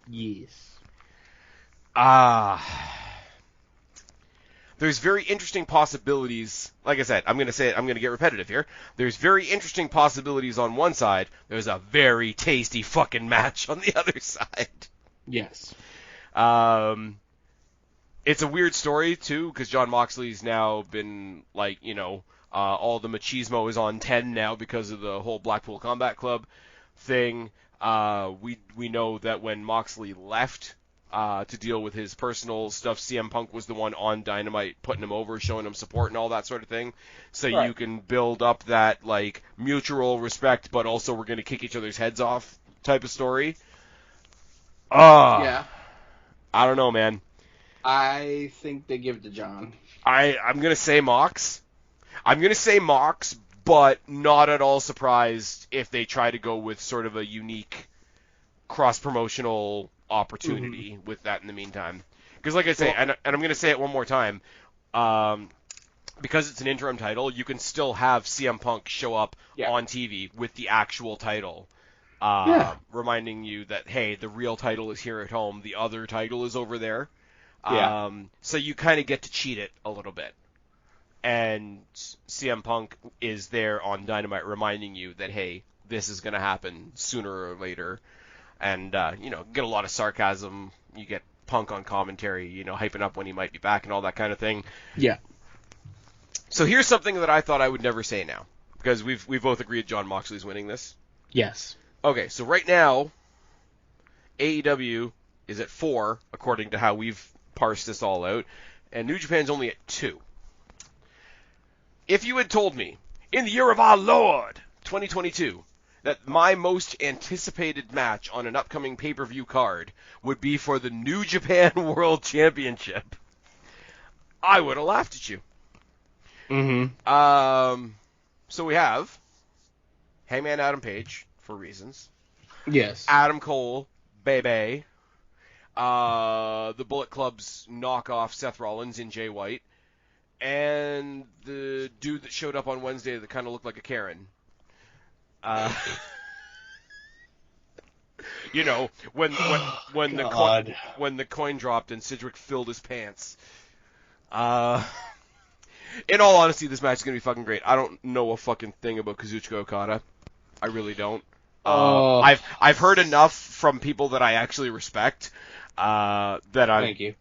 Yes. There's very interesting possibilities. Like I said, I'm going to get repetitive here. There's very interesting possibilities on one side. There's a very tasty fucking match on the other side. Yes. It's a weird story, too, because Jon Moxley's now been, like, all the machismo is on 10 now because of the whole Blackpool Combat Club thing. We know that when Moxley left to deal with his personal stuff, CM Punk was the one on Dynamite putting him over, showing him support and all that sort of thing. So right. You can build up that, like, mutual respect, but also we're going to kick each other's heads off type of story. Yeah. I don't know, man. I think they give it to John. I'm going to say Mox. But not at all surprised if they try to go with sort of a unique cross-promotional opportunity with that in the meantime. Because like I say, and I'm going to say it one more time, because it's an interim title, you can still have CM Punk show up on TV with the actual title, reminding you that, hey, the real title is here at home, the other title is over there. So you kind of get to cheat it a little bit. And CM Punk is there on Dynamite reminding you that, hey, this is going to happen sooner or later. And, get a lot of sarcasm. You get Punk on commentary, hyping up when he might be back and all that kind of thing. Yeah. So here's something that I thought I would never say now, because we've both agreed Jon Moxley's winning this. Yes. Okay, so right now, AEW is at 4, according to how we've parsed this all out, and New Japan's only at 2. If you had told me, in the year of our Lord, 2022, that my most anticipated match on an upcoming pay-per-view card would be for the New Japan World Championship, I would have laughed at you. So we have Hangman Adam Page, for reasons. Yes. Adam Cole, Bebe. The Bullet Club's knockoff Seth Rollins in Jay White. And the dude that showed up on Wednesday that kind of looked like a Karen. When the coin dropped and Sidgwick filled his pants. In all honesty, this match is gonna be fucking great. I don't know a fucking thing about Kazuchika Okada. I really don't. I've heard enough from people that I actually respect. Thank you.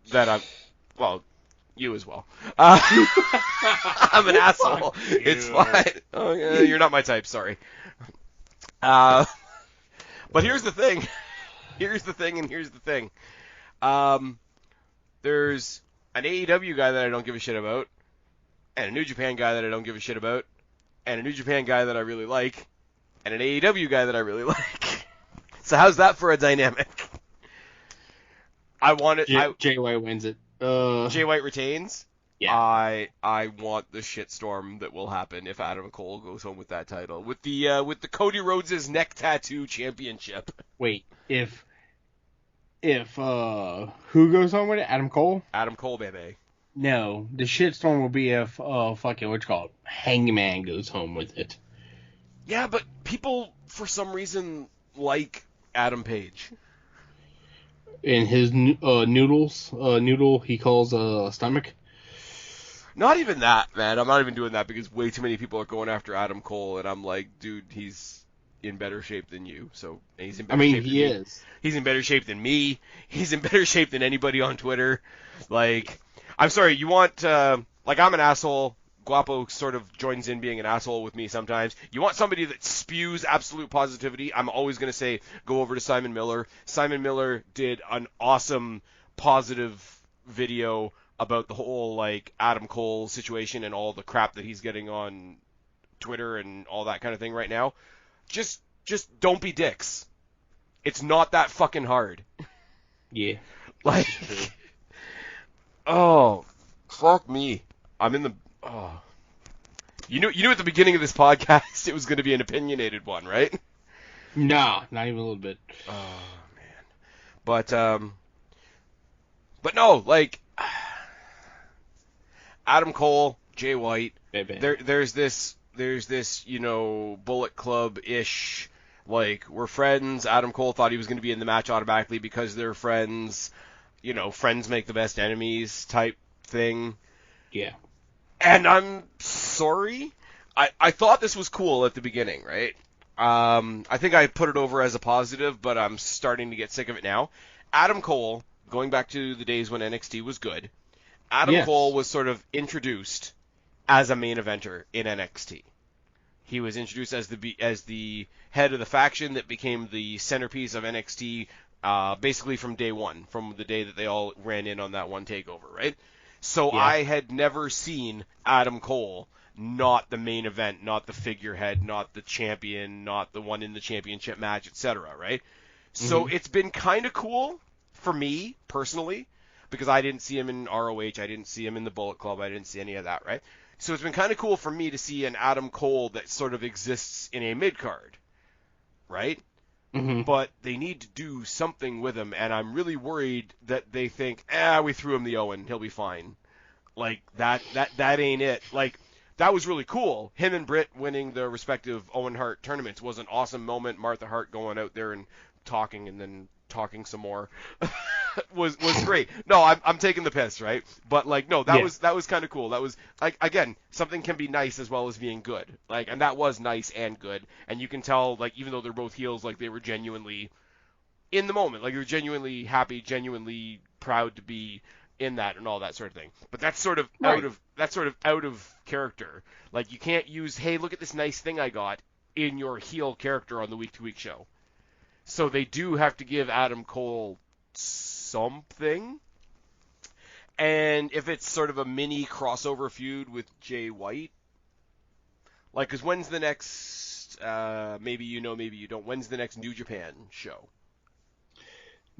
Well, you as well. I'm an asshole. It's fine. Oh, yeah, you're not my type. Sorry. But here's the thing. Here's the thing. There's an AEW guy that I don't give a shit about, and a New Japan guy that I don't give a shit about, and a New Japan guy that I really like, and an AEW guy that I really like. So how's that for a dynamic? I want it. Jay White wins it. Jay White retains. Yeah. I want the shitstorm that will happen if Adam Cole goes home with that title, with the Cody Rhodes' neck tattoo championship. Wait, if who goes home with it? Adam Cole? Adam Cole, baby. No, the shitstorm will be if Hangman goes home with it. Yeah, but people for some reason like Adam Page. And his noodle he calls stomach. Not even that, man. I'm not even doing that because way too many people are going after Adam Cole, and I'm like, dude, he's in better shape than you. So he's in better shape. He is. He's in better shape than me. He's in better shape than anybody on Twitter. Like, I'm sorry, you want I'm an asshole. Guapo sort of joins in being an asshole with me sometimes. You want somebody that spews absolute positivity, I'm always going to say go over to Simon Miller. Simon Miller did an awesome positive video about the whole Adam Cole situation and all the crap that he's getting on Twitter and all that kind of thing right now. Just don't be dicks. It's not that fucking hard. Yeah. Oh, fuck me. I'm in the You knew at the beginning of this podcast it was going to be an opinionated one, right? No, not even a little bit. Oh man. But no, Adam Cole, Jay White. There's this Bullet Club-ish, we're friends. Adam Cole thought he was going to be in the match automatically because they're friends. Friends make the best enemies type thing. Yeah. And I'm sorry. I thought this was cool at the beginning, right? I think I put it over as a positive, but I'm starting to get sick of it now. Adam Cole, going back to the days when NXT was good, Cole was sort of introduced as a main eventer in NXT. He was introduced as the head of the faction that became the centerpiece of NXT, basically from day one, from the day that they all ran in on that one takeover, right? So yeah. I had never seen Adam Cole not the main event, not the figurehead, not the champion, not the one in the championship match, etc., right? Mm-hmm. So it's been kind of cool for me, personally, because I didn't see him in ROH, I didn't see him in the Bullet Club, I didn't see any of that, right? So it's been kind of cool for me to see an Adam Cole that sort of exists in a mid-card, right? Mm-hmm. but they need to do something with him, and I'm really worried that they think, we threw him the Owen, he'll be fine. Like, that ain't it. Like, that was really cool. Him and Britt winning the respective Owen Hart tournaments was an awesome moment. Martha Hart going out there and talking and then talking some more was great. No, I'm taking the piss, right? But like, no, that was kind of cool. That was, like, again, something can be nice as well as being good. Like, and that was nice and good. And you can tell, like, even though they're both heels, like, they were genuinely in the moment. Like, they were genuinely happy, genuinely proud to be in that and all that sort of thing. But that's sort of out of character. Like, you can't use, hey, look at this nice thing I got in your heel character on the week-to-week show. So they do have to give Adam Cole something. And if it's sort of a mini crossover feud with Jay White, like, because when's the next, maybe you know, maybe you don't, when's the next New Japan show?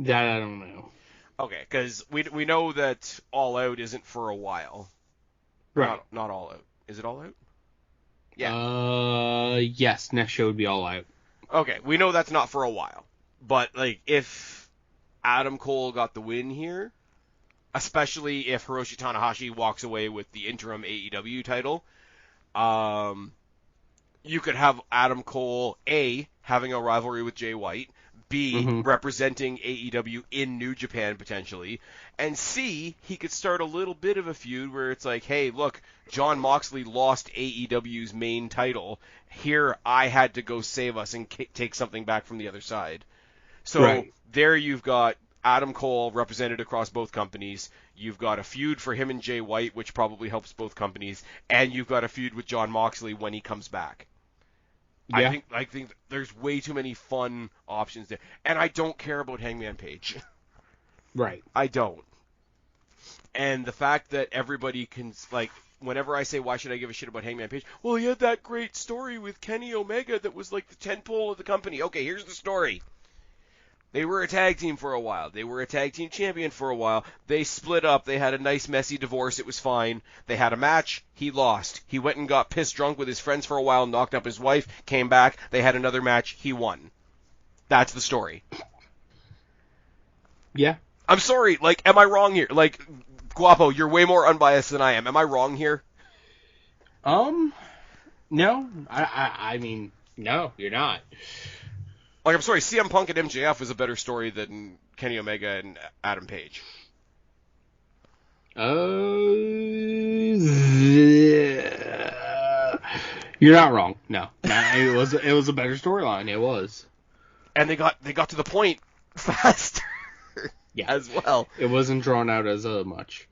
That I don't know. Okay, because we know that All Out isn't for a while. Right. Not All Out. Is it All Out? Yeah. Yes, next show would be All Out. Okay, we know that's not for a while. But, like, if Adam Cole got the win here, especially if Hiroshi Tanahashi walks away with the interim AEW title, you could have Adam Cole, A, having a rivalry with Jay White, B, representing AEW in New Japan potentially, and C, he could start a little bit of a feud where it's like, hey, look, Jon Moxley lost AEW's main title. Here, I had to go save us and take something back from the other side. So there you've got Adam Cole represented across both companies. You've got a feud for him and Jay White, which probably helps both companies, and you've got a feud with Jon Moxley when he comes back. Yeah. I think there's way too many fun options there. And I don't care about Hangman Page. Right. I don't. And the fact that everybody can, like, whenever I say, why should I give a shit about Hangman Page? Well, he had that great story with Kenny Omega that was like the tentpole of the company. Okay, here's the story. They were a tag team for a while. They were a tag team champion for a while. They split up. They had a nice, messy divorce. It was fine. They had a match. He lost. He went and got pissed drunk with his friends for a while, knocked up his wife, came back. They had another match. He won. That's the story. Yeah. I'm sorry. Like, am I wrong here? Like, Guapo, you're way more unbiased than I am. Am I wrong here? No. I mean, no, you're not. Like, I'm sorry, CM Punk and MJF was a better story than Kenny Omega and Adam Page. You're not wrong. No, it was a better storyline. It was, and they got to the point faster. Yeah, as well. It wasn't drawn out as much.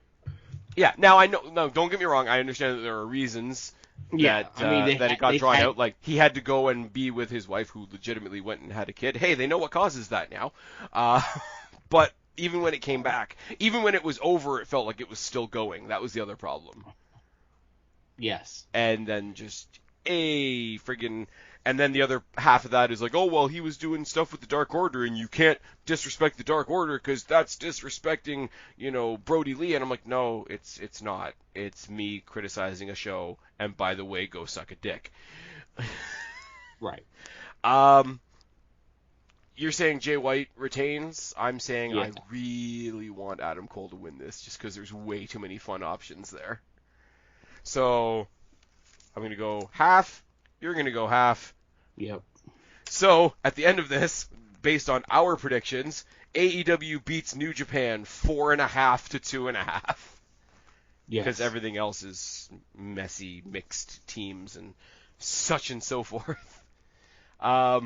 Yeah. Now I know. No, don't get me wrong. I understand that there are reasons. Yeah, that it got drawn out. Like, he had to go and be with his wife, who legitimately went and had a kid. Hey, they know what causes that now. But even when it came back, even when it was over, it felt like it was still going. That was the other problem. Yes. And then just and then the other half of that is like, oh, well, he was doing stuff with the Dark Order, and you can't disrespect the Dark Order because that's disrespecting, Brody Lee. And I'm like, no, it's not. It's me criticizing a show, and by the way, go suck a dick. Right. You're saying Jay White retains. I'm saying Yeah. I really want Adam Cole to win this just because there's way too many fun options there. So I'm going to go half. You're going to go half. Yep. So, at the end of this, based on our predictions, AEW beats New Japan 4.5 to 2.5. Yes. Because everything else is messy, mixed teams and such and so forth. Yeah,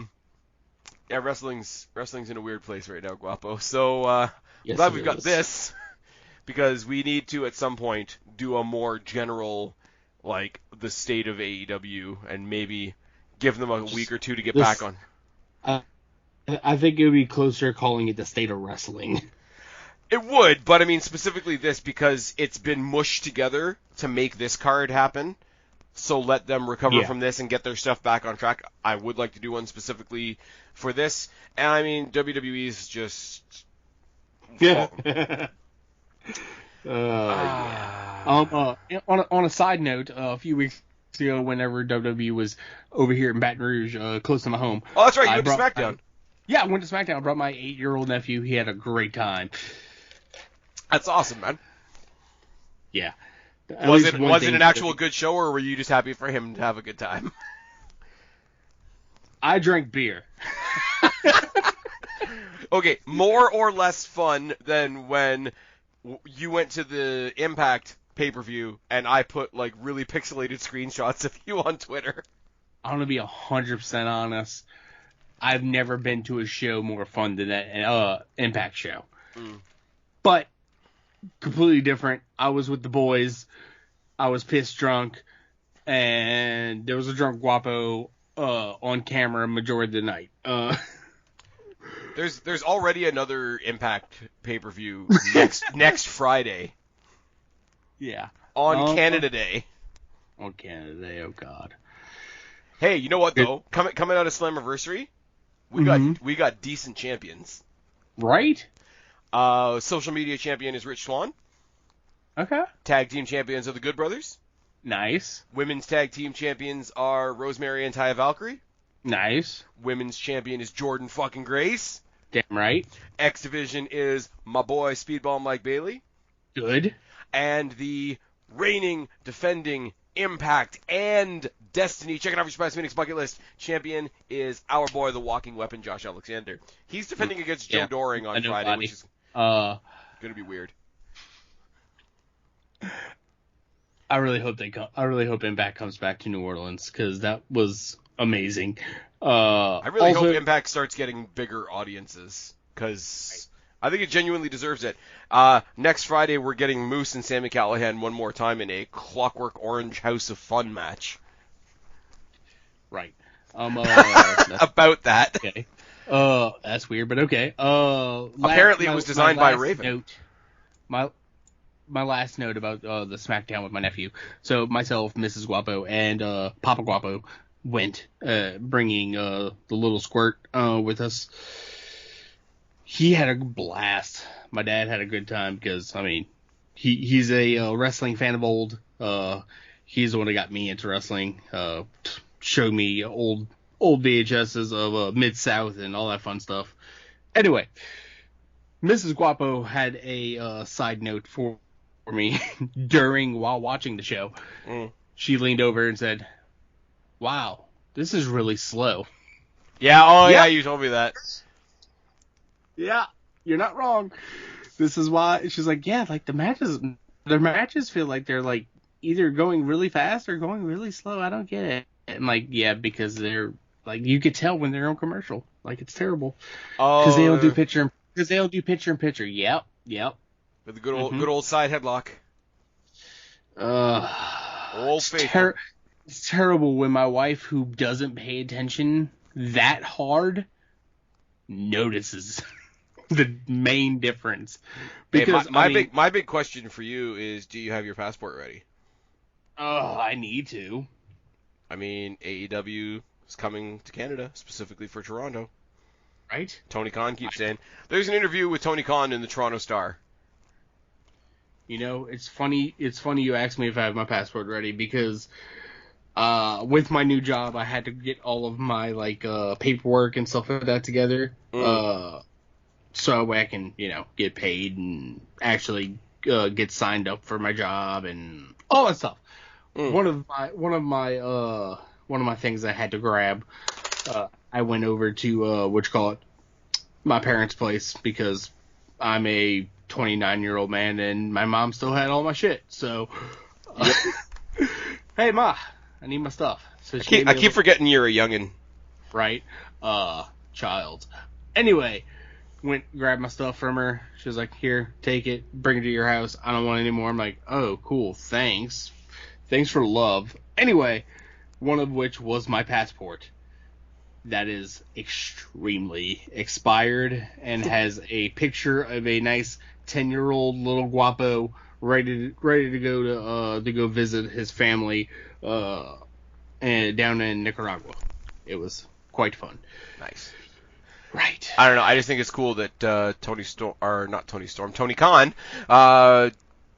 wrestling's in a weird place right now, Guapo. So, yes, glad we've got this, because we need to, at some point, do a more general, like, the state of AEW, and maybe give them a week or two to get back on. I think it would be closer calling it the state of wrestling. It would, but I mean specifically this, because it's been mushed together to make this card happen. So let them recover from this and get their stuff back on track. I would like to do one specifically for this. And I mean, WWE's just... Yeah. On a side note, a few weeks ago, whenever WWE was over here in Baton Rouge, close to my home. Oh, that's right, you went to SmackDown. Yeah, I went to SmackDown. I brought my 8-year-old nephew. He had a great time. That's awesome, man. Yeah. Was it an actual good show, or were you just happy for him to have a good time? I drank beer. Okay, more or less fun than when you went to the Impact pay-per-view and I put like really pixelated screenshots of you on Twitter. I'm gonna be 100% honest. I've never been to a show more fun than that Impact show. But completely different. I was with the boys. I was pissed drunk, and there was a drunk guapo on camera majority of the night. There's already another Impact pay-per-view next Friday. Yeah. On Canada Day. On Canada Day, oh god. Hey, you know what though? Coming out of Slammiversary, we got decent champions. Right? Social media champion is Rich Swann. Okay. Tag team champions are the Good Brothers. Nice. Women's tag team champions are Rosemary and Taya Valkyrie. Nice. Women's champion is Jordan fucking Grace. Damn right. X Division is my boy Speedball Mike Bailey. Good. And the reigning, defending Impact and Destiny, check it out for your Spaz Phoenix bucket list, champion is our boy, the walking weapon, Josh Alexander. He's defending against Joe Doring on Friday, which is going to be weird. I really hope Impact comes back to New Orleans, because that was amazing. I really hope Impact starts getting bigger audiences, because I think it genuinely deserves it. Next Friday, we're getting Moose and Sami Callihan one more time in a Clockwork Orange House of Fun match. Right. About that. Okay. That's weird, but okay. Apparently, it was designed by Raven. My last note about the SmackDown with my nephew. So myself, Mrs. Guapo, and Papa Guapo went, bringing the little squirt with us. He had a blast. My dad had a good time because, I mean, he's a wrestling fan of old. He's the one that got me into wrestling. Showed me old VHSs of Mid-South and all that fun stuff. Anyway, Mrs. Guapo had a side note for me while watching the show. She leaned over and said, "Wow, this is really slow." Yeah, you told me that. Yeah, you're not wrong. This is why she's like, yeah, like their matches feel like they're like either going really fast or going really slow. I don't get it. And like, yeah, because they're like, you could tell when they're on commercial. Like, it's terrible. Because they don't do picture in picture. Yep. With the good old side headlock. Old faithful. It's terrible when my wife, who doesn't pay attention that hard, notices the main difference. Because hey, my big question for you is, do you have your passport ready? Oh, I need to. I mean, AEW is coming to Canada, specifically for Toronto. Right? Tony Khan keeps saying. There's an interview with Tony Khan in the Toronto Star. You know, it's funny you asked me if I have my passport ready, because with my new job, I had to get all of my paperwork and stuff like that together. So I can, get paid and actually get signed up for my job and all that stuff. One of my things I had to grab. I went over to my parents' place, because I'm a 29-year-old man and my mom still had all my shit. So, hey Ma, I need my stuff. So I keep forgetting you're a youngin'. Right, child. Anyway, grabbed my stuff from her. She was like, "Here, take it, bring it to your house. I don't want it anymore." I'm like, "Oh, cool, thanks for the love." Anyway, one of which was my passport. That is extremely expired and has a picture of a nice 10-year-old little guapo ready to go visit his family and down in Nicaragua. It was quite fun. Nice. Right. I don't know. I just think it's cool that Tony Khan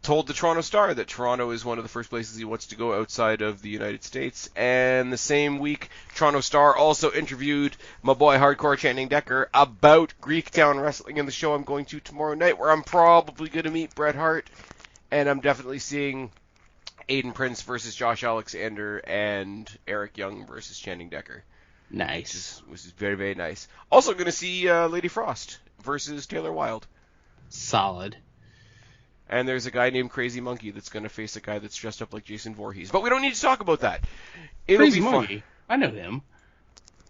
told the Toronto Star that Toronto is one of the first places he wants to go outside of the United States. And the same week, Toronto Star also interviewed my boy Hardcore Channing Decker about Greektown Wrestling in the show I'm going to tomorrow night, where I'm probably going to meet Bret Hart. And I'm definitely seeing Aiden Prince versus Josh Alexander and Eric Young versus Channing Decker. Nice. Which is very, very nice. Also going to see Lady Frost versus Taylor Wilde. Solid. And there's a guy named Crazy Monkey that's going to face a guy that's dressed up like Jason Voorhees. But we don't need to talk about that. It'll Crazy be Monkey. fun. I know him.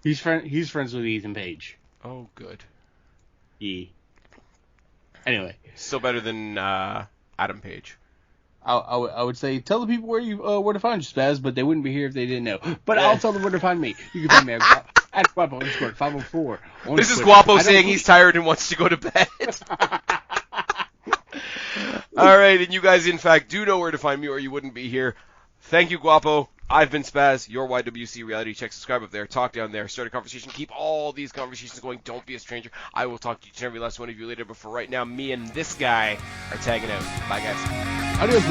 He's friends with Ethan Page. Oh, good. Yeah. Anyway. Still better than Adam Page. I would say tell the people where to find you, Spaz, but they wouldn't be here if they didn't know. But I'll tell them where to find me. You can find me at Guapo_504. This is Guapo saying he's tired and wants to go to bed. All right, and you guys, in fact, do know where to find me, or you wouldn't be here. Thank you, Guapo. I've been Spaz, your YWC Reality Check. Subscribe up there, talk down there, start a conversation, keep all these conversations going. Don't be a stranger. I will talk to each and every last one of you later, but for right now, me and this guy are tagging out. Bye, guys. Adios,